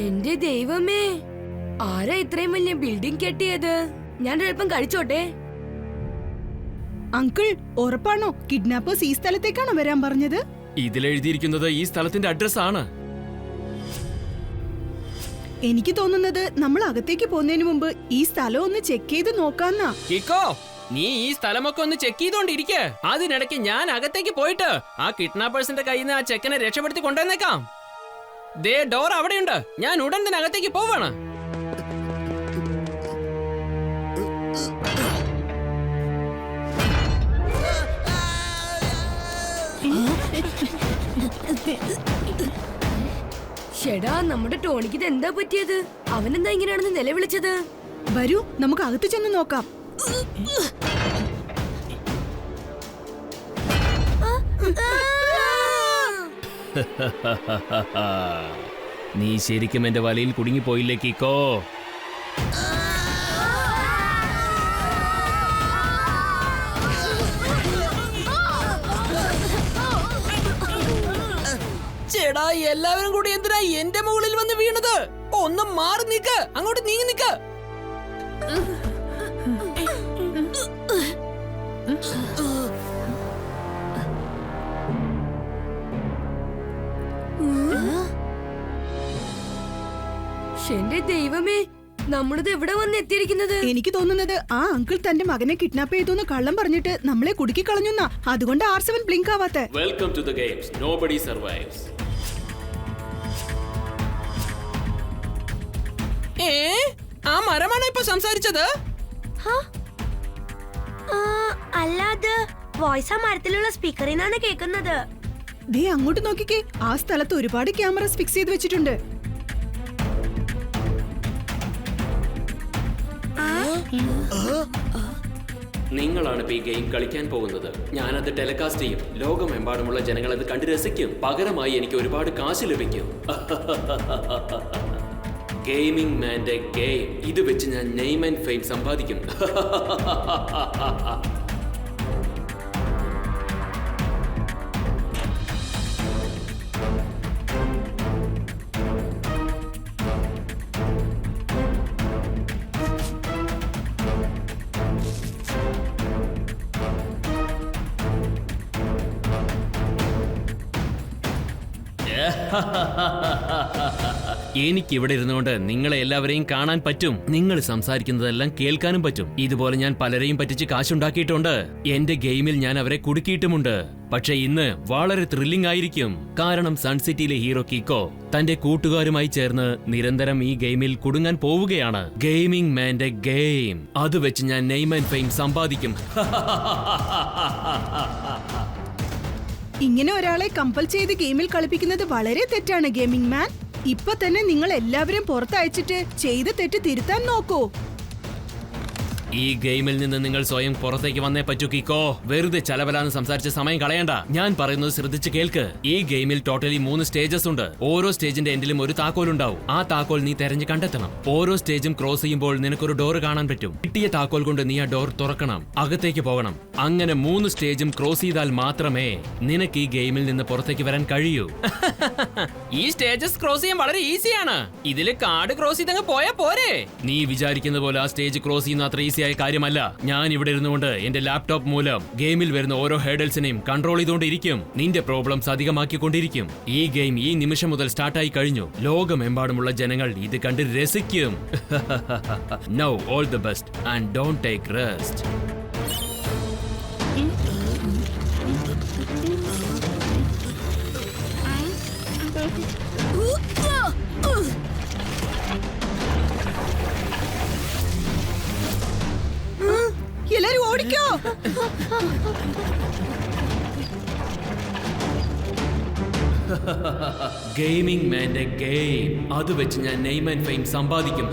എന്റെ ദൈവമേ, ആരാ ഇത്രയും വലിയ ബിൽഡിംഗ് കെട്ടിയത്? ഞാൻ ഒരൽപ്പം കഴിച്ചോട്ടെ. അങ്കിൾ ഉറപ്പാണോ കിഡ്നാപ്പേഴ്സ് ഈ സ്ഥലത്തേക്കാണോ വരാൻ പറഞ്ഞത്? ഇതിലെഴുതിയിരിക്കുന്നത് ഈ സ്ഥലത്തിന്റെ അഡ്രസ് ആണ്. എനിക്ക് തോന്നുന്നത് നമ്മൾ അകത്തേക്ക് പോകുന്നതിന് മുമ്പ് ഈ സ്ഥലം ഒന്ന് ചെക്ക് ചെയ്ത് നോക്കാന്നാ. കിക്കോ, നീ ഈ സ്ഥലമൊക്കെ ഒന്ന് ചെക്ക് ചെയ്തോണ്ടിരിക്കെ. അതിനിടയ്ക്ക് ഞാൻ അകത്തേക്ക് പോയിട്ട് ആ കിഡ്നാപ്പേഴ്സിന്റെ കയ്യിൽ നിന്ന് ആ ചെക്കനെ രക്ഷപ്പെടുത്തി കൊണ്ടുവന്നേക്കാം. ദേ ഡോർ അവിടെയുണ്ട്. ഞാൻ ഉടൻ തന്നെ അകത്തേക്ക് പോവാണ്. ഷെടാ, നമ്മുടെ ടോണിക്ക് ഇത് എന്താ പറ്റിയത്? അവനെന്താ ഇങ്ങനെയാണെന്ന് നിലവിളിച്ചത്? വരൂ നമുക്ക് അകത്ത് ചെന്ന് നോക്കാം. നീ ശരിക്കും എന്റെ വലയിൽ കുടുങ്ങിപ്പോയില്ലേ കിക്കോ? ചേടാ, എല്ലാവരും കൂടി എന്തിനാ എന്റെ മുകളിൽ വന്ന് വീണത്? ഒന്ന് മാറി നിക്ക്, അങ്ങോട്ട് നീങ്ങി നിക്ക്. എന്റെ ദൈവമേ, നമ്മളിത് എവിടെ വന്ന് എത്തിയിരിക്കുന്നത്? എനിക്ക് തോന്നുന്നത് ആ അങ്കിൾ തന്റെ മകനെ കിഡ്നാപ്പ് ചെയ്തു കള്ളം പറഞ്ഞിട്ട് നമ്മളെ കുടുക്കി കളഞ്ഞുന്നാ. അതുകൊണ്ട് R7 ബ്ലിങ്ക് ആവാത്തെ. Welcome to the games. Nobody survives. ആ മരമാണോ ഇപ്പൊ സംസാരിച്ചത്? അല്ലാതെ വോയിസ് ആ മരത്തിലുള്ള സ്പീക്കറിൽ നിന്നാണ് കേൾക്കുന്നത്. ദേ അങ്ങോട്ട് നോക്കിക്കേ, ആ സ്ഥലത്ത് ഒരുപാട് ക്യാമറസ് ഫിക്സ് ചെയ്ത് വെച്ചിട്ടുണ്ട്. നിങ്ങളാണ് ഇപ്പൊ ഈ ഗെയിം കളിക്കാൻ പോകുന്നത്. ഞാനത് ടെലികാസ്റ്റ് ചെയ്യും. ലോകമെമ്പാടുമുള്ള ജനങ്ങൾ അത് കണ്ട് രസിക്കും. പകരമായി എനിക്ക് ഒരുപാട് കാശ് ലഭിക്കും. ഗെയിമിംഗ് മാന്റെ ഗെയിം. ഇത് വെച്ച് ഞാൻ നെയിം ആൻഡ് ഫെയിം സമ്പാദിക്കും. എനിക്കിവിടെ ഇരുന്നുകൊണ്ട് നിങ്ങളെ എല്ലാവരെയും കാണാൻ പറ്റും. നിങ്ങൾ സംസാരിക്കുന്നതെല്ലാം കേൾക്കാനും പറ്റും. ഇതുപോലെ ഞാൻ പലരെയും പറ്റിച്ച് കാശുണ്ടാക്കിയിട്ടുണ്ട്. എന്റെ ഗെയിമിൽ ഞാൻ അവരെ കുടുക്കിയിട്ടുമുണ്ട്. പക്ഷെ ഇന്ന് വളരെ ത്രില്ലിംഗ് ആയിരിക്കും. കാരണം സൺസിറ്റിയിലെ ഹീറോ കിക്കോ തന്റെ കൂട്ടുകാരുമായി ചേർന്ന് നിരന്തരം ഈ ഗെയിമിൽ കുടുങ്ങാൻ പോവുകയാണ്. ഗെയിമിംഗ് മാന്റെ ഗെയിം. അത് വെച്ച് ഞാൻ നെയിം ആൻഡ് ഫെയിം സമ്പാദിക്കും. ഇങ്ങനെ ഒരാളെ കമ്പൽ ചെയ്ത് ഗെയിമിൽ കളിപ്പിക്കുന്നത് വളരെ തെറ്റാണ് ഗെയിമിംഗ് മാൻ. ഇപ്പൊ തന്നെ നിങ്ങൾ എല്ലാവരും പുറത്തയച്ചിട്ട് ചെയ്ത തെറ്റ് തിരുത്താൻ നോക്കൂ. ഈ ഗെയിമിൽ നിന്ന് നിങ്ങൾ സ്വയം പുറത്തേക്ക് വന്നേ പറ്റൂ കിക്കോ. വെറുതെ ചലവലാന്ന് സംസാരിച്ച് സമയം കളയണ്ട. ഞാൻ പറയുന്നത് ശ്രദ്ധിച്ച് കേൾക്ക്. ഈ ഗെയിമിൽ ടോട്ടലി 3 സ്റ്റേജസ് ഉണ്ട്. ഓരോ സ്റ്റേജിന്റെ എൻഡിലും ഒരു താക്കോൽ ഉണ്ടാവും. ആ താക്കോൽ നീ തെരഞ്ഞു കണ്ടെത്തണം. ഓരോ സ്റ്റേജും ക്രോസ് ചെയ്യുമ്പോൾ നിനക്കൊരു ഡോർ കാണാൻ പറ്റും. കിട്ടിയ താക്കോൽ കൊണ്ട് നീ ആ ഡോർ തുറക്കണം, അകത്തേക്ക് പോകണം. അങ്ങനെ 3 സ്റ്റേജും ക്രോസ് ചെയ്താൽ മാത്രമേ നിനക്ക് ഈ ഗെയിമിൽ നിന്ന് പുറത്തേക്ക് വരാൻ കഴിയൂ. ഈ സ്റ്റേജസ് ക്രോസ് ചെയ്യാൻ വളരെ ഈസിയാണ്. ഇതില് കാർഡ് ക്രോസ് ചെയ്തങ്ങ് പോയാ പോരെ. നീ വിചാരിക്കുന്ന പോലെ ആ സ്റ്റേജ് ക്രോസ് ചെയ്യുന്ന അത്ര ഈസി കാര്യമല്ല. ഞാൻ ഇവിടെ ഇരുന്നുകൊണ്ട് എന്റെ ലാപ്ടോപ്പ് മൂലം ഗെയിമിൽ വരുന്ന ഓരോ ഹേഡൽസിനെയും കൺട്രോൾ ചെയ്തുകൊണ്ടിരിക്കും. നിന്റെ പ്രോബ്ലംസ് അധികമാക്കിക്കൊണ്ടിരിക്കും. ഈ ഗെയിം ഈ നിമിഷം മുതൽ സ്റ്റാർട്ടായി കഴിഞ്ഞു. ലോകമെമ്പാടുമുള്ള ജനങ്ങൾ ഇത് കണ്ട് രസിക്കും. Now all the best and don't take rest. എല്ലാരും ഓടിക്കോ. ഗെയിമിംഗ് മാന്റെ ഗെയിം. അത് വെച്ച് ഞാൻ നെയിം ആൻഡ് ഫെയിം സമ്പാദിക്കും.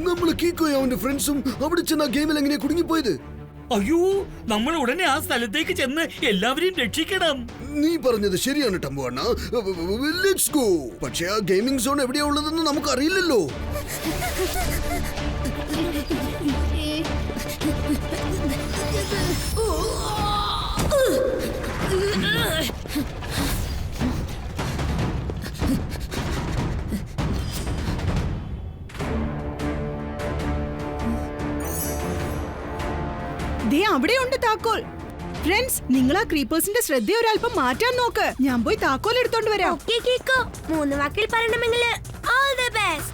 നമ്മള് കീക്കോയും അവന്റെ ഫ്രണ്ട്സും അവിടെ ചെന്ന ഗെയിമിൽ എങ്ങനെയാ കുടുങ്ങിപ്പോയത്? അയ്യോ, നമ്മൾ ഉടനെ ആ സ്ഥലത്തേക്ക് ചെന്ന് എല്ലാവരെയും രക്ഷിക്കണം. നീ പറഞ്ഞത് ശരിയാണ് ടംബു അണ്ണ. Let's go. പക്ഷേ ആ ഗെയിമിംഗ് സോൺ എവിടെയാ ഉള്ളതെന്ന് നമുക്ക് അറിയില്ലല്ലോ. താക്കോൽ. ഫ്രണ്ട്സ്, നിങ്ങൾ ആ ക്രീപ്പേഴ്സിന്റെ ശ്രദ്ധ ഒരല്പം മാറ്റാൻ നോക്ക്. ഞാൻ പോയി താക്കോൽ എടുത്തോണ്ട് വരാം. ഓക്കേ കീക്കോ, 3 വാക്കിൽ പറയണമെങ്കിൽ ഓൾ ദി ബെസ്റ്റ്.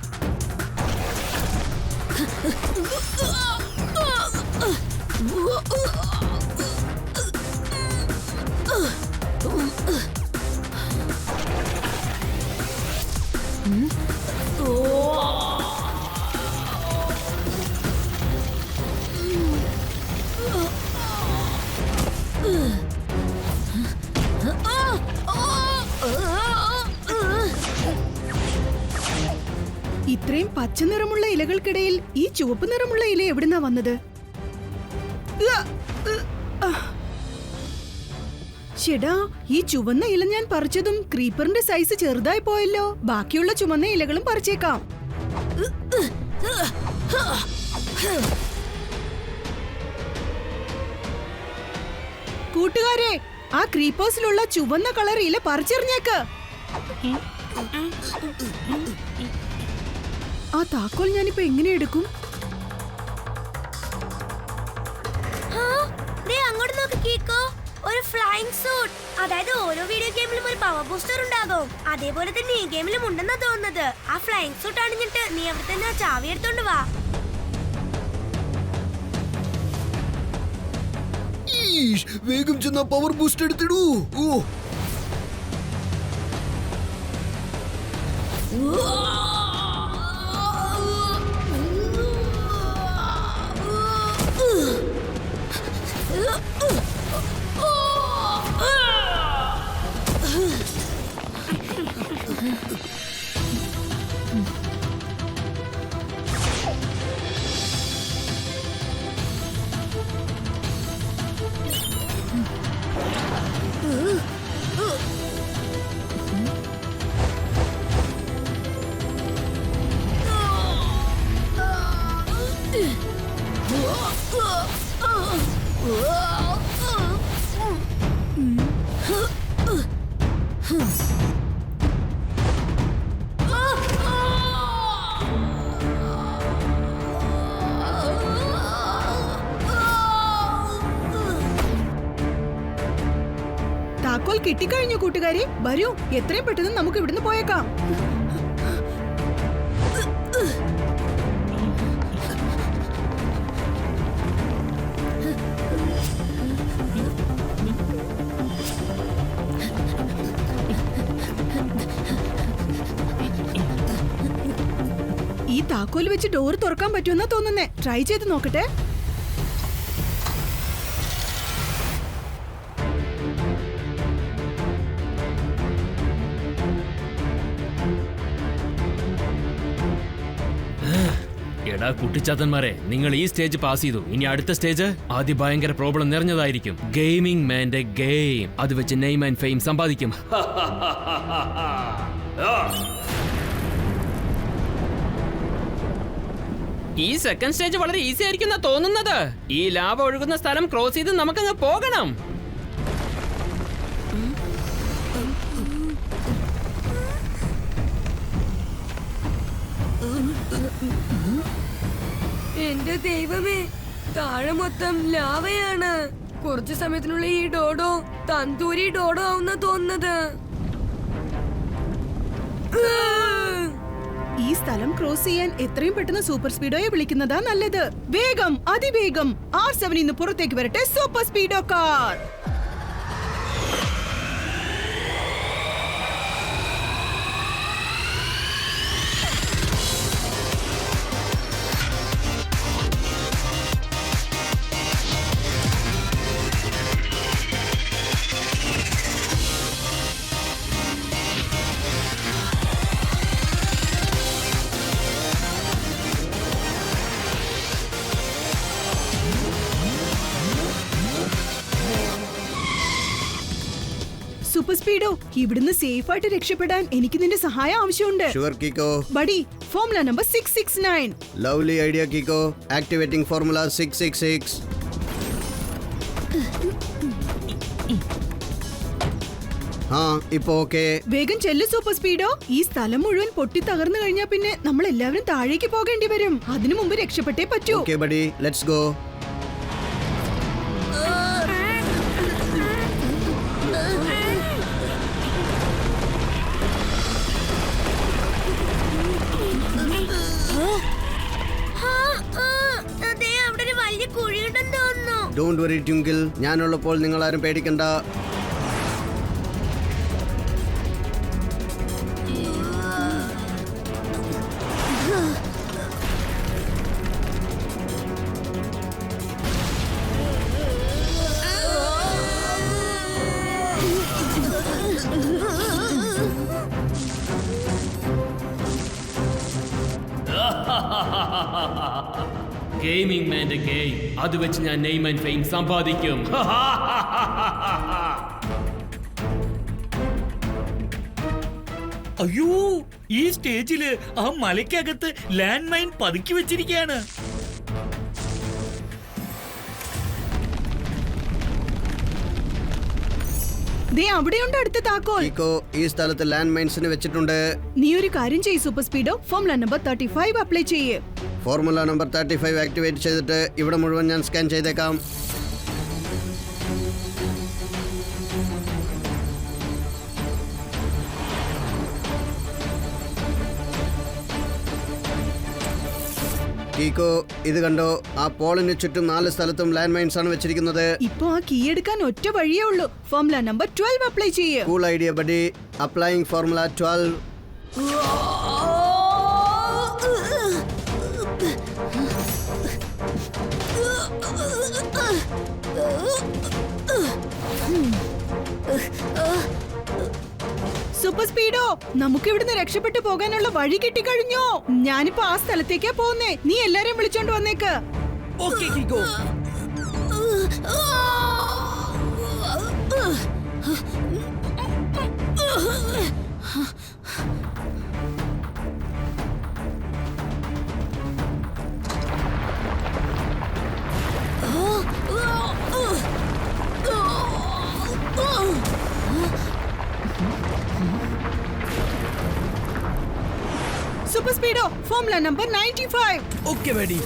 ഇത്രയും പച്ച നിറമുള്ള ഇലകൾക്കിടയിൽ ഈ ചുവപ്പ് നിറമുള്ള ഇല എവിടുന്നാ വന്നത്? ചേടാ, ഈ ചുവന്ന ഇല ഞാൻ പറിച്ചതും ക്രീപ്പറിന്റെ സൈസ് ചെറുതായി പോയല്ലോ. ബാക്കിയുള്ള ചുവന്ന ഇലകളും പറിച്ചേക്കാം. കൂട്ടുകാരെ, ആ ക്രീപ്പേഴ്സിലുള്ള ചുവന്ന കളർ ഇല പറിച്ചെറിഞ്ഞേക്ക്. ആ താക്കോൽ ഞാനിപ്പോ എങ്ങനെ എടുക്കും? അങ്ങോട്ട് നോക്ക് കീക്കോ, ഒരു ഫ്ലൈയിങ് സൂട്ട്. അതായത് ഓരോ വീഡിയോ ഗെയിമിലും ഒരു പവർ ബൂസ്റ്റർ ഉണ്ടാകും. അതേപോലെ തന്നെ ഈ ഗെയിമിലും ഉണ്ടെന്നാ തോന്നുന്നത്. ആ ഫ്ലൈയിങ് സൂട്ട് അണിഞ്ഞിട്ട് നീ അവിടെ തന്നെ ആ ചാവി എടുത്തോണ്ട് വാ. വേഗം ചെന്ന പവർ ബൂസ്റ്റ് എടുത്തിടൂ. ഓ, താക്കോൽ കിട്ടിക്കഴിഞ്ഞു കൂട്ടുകാരെ. വരൂ, എത്രയും പെട്ടെന്ന് നമുക്ക് ഇവിടുന്ന് പോയേക്കാം. ഈ താക്കോൽ വെച്ച് ഡോർ തുറക്കാൻ പറ്റുമെന്നാ തോന്നുന്നേ. ട്രൈ ചെയ്ത് നോക്കട്ടെ. എടാ കുട്ടിച്ചാത്തന്മാരെ, നിങ്ങൾ ഈ സ്റ്റേജ് പാസ് ചെയ്തു. ഇനി അടുത്ത സ്റ്റേജ് അതിഭയങ്കര പ്രോബ്ലം നിറഞ്ഞതായിരിക്കും. ഗെയിമിംഗ് മാന്റെ ഗെയിം. അത് വെച്ച് നെയിം ആൻഡ് ഫെയിം സമ്പാദിക്കും. ഈ സെക്കൻഡ് സ്റ്റേജ് വളരെ ഈസി ആയിരിക്കും തോന്നുന്നത്. ഈ ലാവ ഒഴുകുന്ന സ്ഥലം ക്രോസ് ചെയ്ത് നമുക്കങ്ങ് പോകണം. എന്റെ ദൈവമേ, താഴെ മൊത്തം ലാവയാണ്. കുറച്ചു സമയത്തിനുള്ളിൽ ഈ ഡോഡോ തന്തൂരി ഡോഡോ ആവുന്ന തോന്നുന്നത്. ഈ സ്ഥലം ക്രോസ് ചെയ്യാൻ എത്രയും പെട്ടെന്ന് സൂപ്പർ സ്പീഡോയെ വിളിക്കുന്നതാ നല്ലത്. വേഗം, അതിവേഗം R7 ഇന്ന് പുറത്തേക്ക് വരട്ടെ. Super Speedo car. Super Speedo, ഇവിടുന്ന് സേഫ് ആയിട്ട് രക്ഷപ്പെടാൻ എനിക്ക് നിന്റെ സഹായം ആവശ്യമുണ്ട്. Sure Kicko. Buddy, formula number 669. Lovely idea Kicko. Activating formula 666. ഇപ്പൊ ഓക്കെ. വേഗം ചെല്ലു സൂപ്പർ സ്പീഡോ. ഈ സ്ഥലം മുഴുവൻ പൊട്ടി തകർന്നു കഴിഞ്ഞാൽ പിന്നെ നമ്മൾ എല്ലാവരും താഴേക്ക് പോകേണ്ടി വരും. അതിനു മുമ്പ് രക്ഷപ്പെട്ടേ പറ്റൂ. Okay buddy, let's go. അവിടെ ഒരു വലിയ കുഴിയുണ്ടെന്ന് തോന്നുന്നു. ഡോണ്ട് വറി ട്വിങ്കിൾ, ഞാനുള്ളപ്പോൾ നിങ്ങൾ ആരും പേടിക്കണ്ട. ഗെയിമിംഗ് മാന്റെ ഗെയിം, അത് വെച്ച് ഞാൻ നെയിം ആൻഡ് ഫെയിം സമ്പാദിക്കും. അയ്യോ, ഈ സ്റ്റേജില് ആ മലയ്ക്കകത്ത് ലാൻഡ് മൈൻ പതുക്കി വെച്ചിരിക്കുകയാണ്. ദേ അവിടെയുണ്ട് അടുത്ത താക്കോൽ. കീക്കോ, ഈ സ്ഥലത്ത് ലാൻഡ് മൈൻസിന് വെച്ചിട്ടുണ്ട്. നീ ഒരു കാര്യം ചെയ്യ് super Speedo, formula number 35 apply ചെയ്യേ. ഫോർമുല നമ്പർ 35 ആക്ടിവേറ്റ് ചെയ്തിട്ട് ഇവിടെ മുഴുവൻ ഞാൻ സ്കാൻ ചെയ്തേക്കാം. കീക്കോ, ഇത് കണ്ടോ? ആ പോളിന് ചുറ്റും 4 സ്ഥലത്തും ലാൻഡ് മൈൻസ് ആണ് വെച്ചിരിക്കുന്നത്. ഇപ്പൊ ആ കീ എടുക്കാൻ ഒറ്റ വഴിയേ ഉള്ളൂ. ഫോർമുല നമ്പർ 12 അപ്ലൈ ചെയ്യേ. Cool idea buddy. Applying formula 12. Super Speedo, നമുക്ക് ഇവിടുന്ന് രക്ഷപ്പെട്ടു പോകാനുള്ള വഴി കിട്ടിക്കഴിഞ്ഞോ. ഞാനിപ്പോ ആ സ്ഥലത്തേക്കാ പോകുന്നേ. നീ എല്ലാരെയും വിളിച്ചോണ്ട് വന്നേക്ക്. Okay Kicko. Super Speedo, formula number 95. Okay buddy.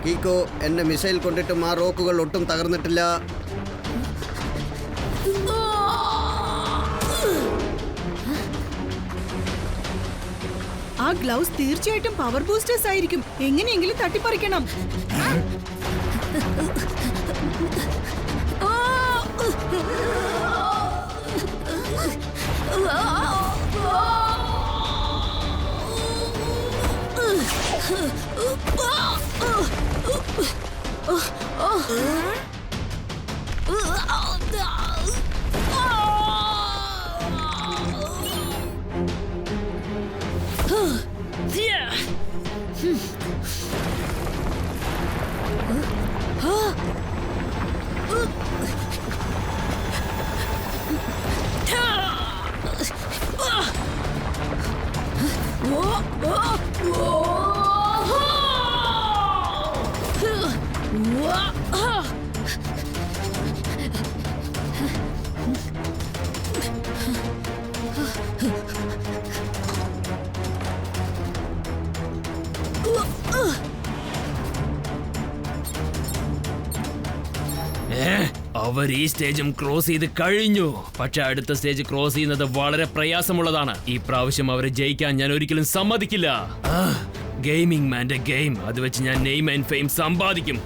Kicko, എന്റെ മിസൈൽ കൊണ്ടിട്ടും ആ റോക്കുകൾ ഒട്ടും തകർന്നിട്ടില്ല. ആ ഗ്ലൗസ് തീർച്ചയായിട്ടും പവർ ബൂസ്റ്റേഴ്സ് ആയിരിക്കും. എങ്ങനെയെങ്കിലും തട്ടിപ്പറിക്കണം. അവർ ഈ സ്റ്റേജും ക്രോസ് ചെയ്ത് കഴിഞ്ഞു. പക്ഷെ അടുത്ത സ്റ്റേജ് ക്രോസ് ചെയ്യുന്നത് വളരെ പ്രയാസമുള്ളതാണ്. ഈ പ്രാവശ്യം അവരെ ജയിക്കാൻ ഞാൻ ഒരിക്കലും സമ്മതിക്കില്ല. ഗെയിമിംഗ് മാന്റെ ഗെയിം, അത് വെച്ച് ഞാൻ നെയിം ആൻഡ് ഫെയിം സമ്പാദിക്കും.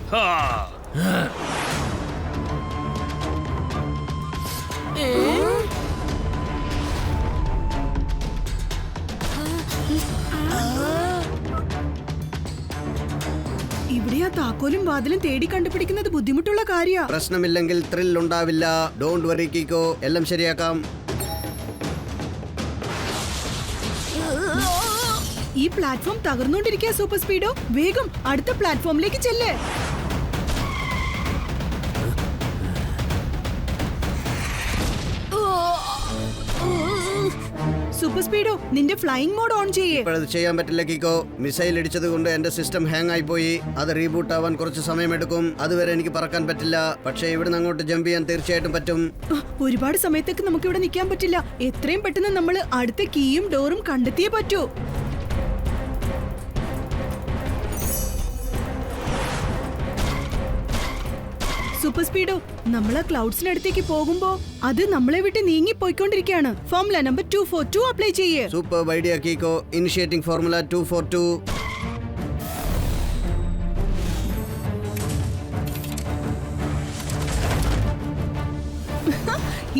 ഇവിടെ ആ താക്കോലും വാതിലും തേടി കണ്ടുപിടിക്കുന്നത് ബുദ്ധിമുട്ടുള്ള കാര്യ. പ്രശ്നമില്ലെങ്കിൽ ത്രിൽ ഉണ്ടാവില്ല. ഡോണ്ട് വറി കീക്കോ, എല്ലാം ശരിയാക്കാം. ഈ പ്ലാറ്റ്ഫോം തകർന്നുകൊണ്ടിരിക്കുക സൂപ്പർ സ്പീഡോ. വേഗം അടുത്ത പ്ലാറ്റ്ഫോമിലേക്ക് ചെല്ല്. സൂപ്പർ സ്പീഡോ, നിന്റെ ഫ്ലൈയിങ് മോഡ് ഓൺ ചെയ്യേ. ഇപ്പോഴത് ചെയ്യാൻ പറ്റില്ല കീക്കോ. മിസൈൽ ഇടിച്ചത് കൊണ്ട് എന്റെ സിസ്റ്റം ഹാങ് ആയി പോയി. അത് റീബൂട്ട് ആവാൻ കുറച്ച് സമയമെടുക്കും. അതുവരെ എനിക്ക് പറക്കാൻ പറ്റില്ല. പക്ഷേ ഇവിടുന്ന് അങ്ങോട്ട് ജമ്പ് ചെയ്യാൻ തീർച്ചയായിട്ടും പറ്റും. ഒരുപാട് സമയത്തേക്ക് നമുക്ക് ഇവിടെ നിൽക്കാൻ പറ്റില്ല. എത്രയും പെട്ടെന്ന് നമ്മൾ അടുത്ത കീയും ഡോറും കണ്ടെത്തിയേ പറ്റൂ. സൂപ്പർ സ്പീഡോ, നമ്മൾ ആ ക്ലൗഡ്സിനടുത്തേക്ക് പോകുമ്പോ അത് നമ്മളെ വിട്ട് നീങ്ങി പോയിക്കൊണ്ടിരിക്കുകയാണ്. ഫോർമുല നമ്പർ 242 അപ്ലൈ ചെയ്യേ. Super idea Kicko. Initiating formula 242.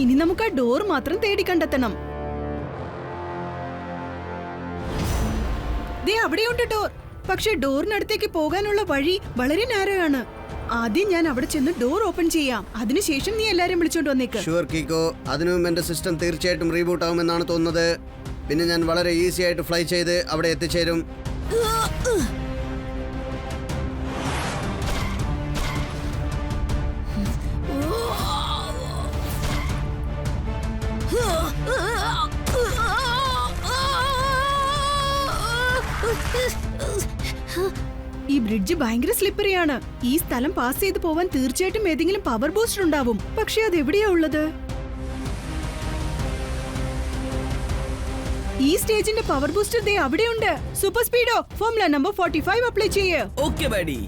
ഇനി നമുക്ക് ആ ഡോർ മാത്രം തേടി കണ്ടെത്തണം. ദേ അവിടെയുണ്ട് ഡോർ. പക്ഷെ ഡോറിനടുത്തേക്ക് പോകാനുള്ള വഴി വളരെ നാരോയാണ്. ആദ്യം ഞാൻ അവിടെ ചെന്ന് ഡോർ ഓപ്പൺ ചെയ്യാം. അതിനുശേഷം നീ എല്ലാരും വിളിച്ചോണ്ട് വന്നേക്ക്. ഷുവർ കീക്കോ. അതിനുമുമ്പ് എന്റെ സിസ്റ്റം തീർച്ചയായിട്ടും റീബൂട്ട് ആവുമെന്നാണ് തോന്നുന്നത്. പിന്നെ ഞാൻ വളരെ ഈസി ആയിട്ട് ഫ്ലൈ ചെയ്ത് അവിടെ എത്തിച്ചേരും. ഈ ബ്രിഡ്ജ് ഭയങ്കര സ്ലിപ്പറിയാണ്. ഈ സ്ഥലം പാസ് ചെയ്ത് പോവാൻ തീർച്ചയായിട്ടും ഏതെങ്കിലും പവർ ബൂസ്റ്റർ ഉണ്ടാവും. പക്ഷെ അത് എവിടെയാ ഉള്ളത്? ഈ സ്റ്റേജിന്റെ പവർ ബൂസ്റ്റർ ദേ അവിടെയുണ്ട്. Super Speedo, formula number 45 apply ചെയ്യേ. Okay buddy.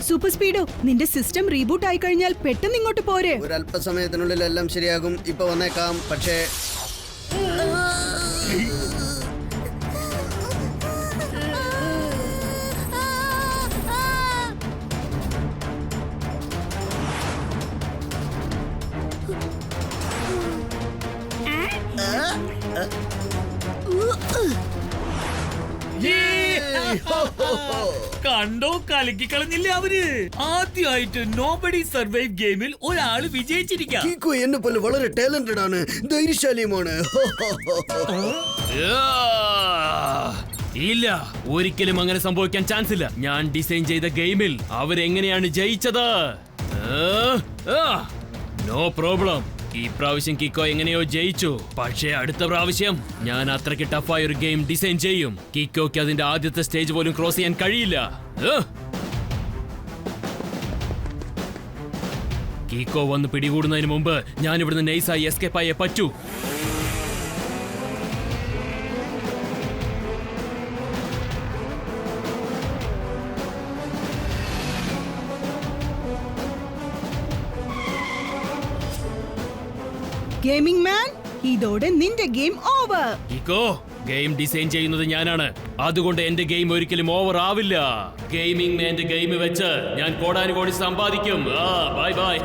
സൂപ്പർ സ്പീഡോ, നിന്റെ സിസ്റ്റം റീബൂട്ട് ആയി കഴിഞ്ഞാൽ പെട്ടെന്ന് ഇങ്ങോട്ട് പോരെ. ഒരു അല്പസമയത്തിനുള്ളിൽ എല്ലാം ശരിയാകും. ഇപ്പൊ വന്നേക്കാം. പക്ഷേ കണ്ടോ, കലക്കി കളഞ്ഞില്ലേ അവര്. ആദ്യമായിട്ട് നോബഡി സർവൈവ് ഗെയിമിൽ ഒരാള് വിജയിച്ചിരിക്കാം. കീക്കോ എന്നെ പോലെ വളരെ ടാലന്റഡ് ആണ്, ധൈര്യശാലിയുമാണ്. ഇല്ല, ഒരിക്കലും അങ്ങനെ സംഭവിക്കാൻ ചാൻസ് ഇല്ല. ഞാൻ ഡിസൈൻ ചെയ്ത ഗെയിമിൽ അവരെങ്ങനെയാണ് ജയിച്ചത്? No problem. ഈ പ്രാവശ്യം കിക്കോ എങ്ങനെയോ ജയിച്ചു. പക്ഷേ അടുത്ത പ്രാവശ്യം ഞാൻ അത്രയ്ക്ക് ടഫായ ഒരു ഗെയിം ഡിസൈൻ ചെയ്യും. കിക്കോക്ക് അതിന്റെ ആദ്യത്തെ സ്റ്റേജ് പോലും ക്രോസ് ചെയ്യാൻ കഴിയില്ല. കിക്കോ വന്ന് പിടികൂടുന്നതിന് മുമ്പ് ഞാൻ ഇവിടുന്ന് നൈസായി എസ്കേപ്പ് ആയേ പറ്റൂ. ഗെയിമിംഗ് മാൻ, ഇതോടെ നിന്റെ ഗെയിം ഓവർ. കിക്കോ, ഗെയിം ഡിസൈൻ ചെയ്യുന്നത് ഞാനാണ്. അതുകൊണ്ട് എന്റെ ഗെയിം ഒരിക്കലും ഓവർ ആവില്ല. ഗെയിമിംഗ് മാന്റെ ഗെയിം വെച്ച് ഞാൻ കോടാനുകോടി സമ്പാദിക്കും. Bye bye.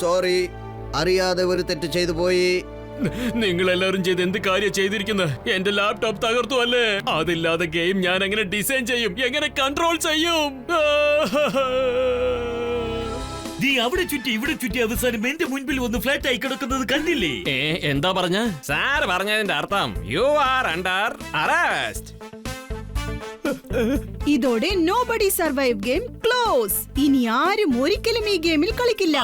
സോറി, അറിയാതെ ഒരു തെറ്റ് ചെയ്തു പോയി. നിങ്ങൾ എല്ലാവരും ചെയ്ത് എന്ത് കാര്യം ചെയ്തിരിക്കുന്നത്? എന്റെ ലാപ്ടോപ്പ് തകർത്തു അല്ലേ? അതില്ലാതെ ഗെയിം ഞാൻ എങ്ങനെ ഡിസൈൻ ചെയ്യും, എങ്ങനെ കൺട്രോൾ ചെയ്യും? നീ അവിടെ ചുറ്റി ഇവിടെ ചുറ്റി അവസാനം എന്റെ മുൻപിൽ വന്ന് ഫ്ലാറ്റ് ആയി കിടക്കുന്നത് കണ്ടില്ലേ? എന്താ പറഞ്ഞ? സാർ പറഞ്ഞതിന്റെ അർത്ഥം യു ആർ അണ്ടർ അറസ്റ്റ്. ഇതോടെ നോബഡി സർവൈവ് ഗെയിം ക്ലോസ്. ഇനി ആരും ഒരിക്കലും ഈ ഗെയിമിൽ കളിക്കില്ല.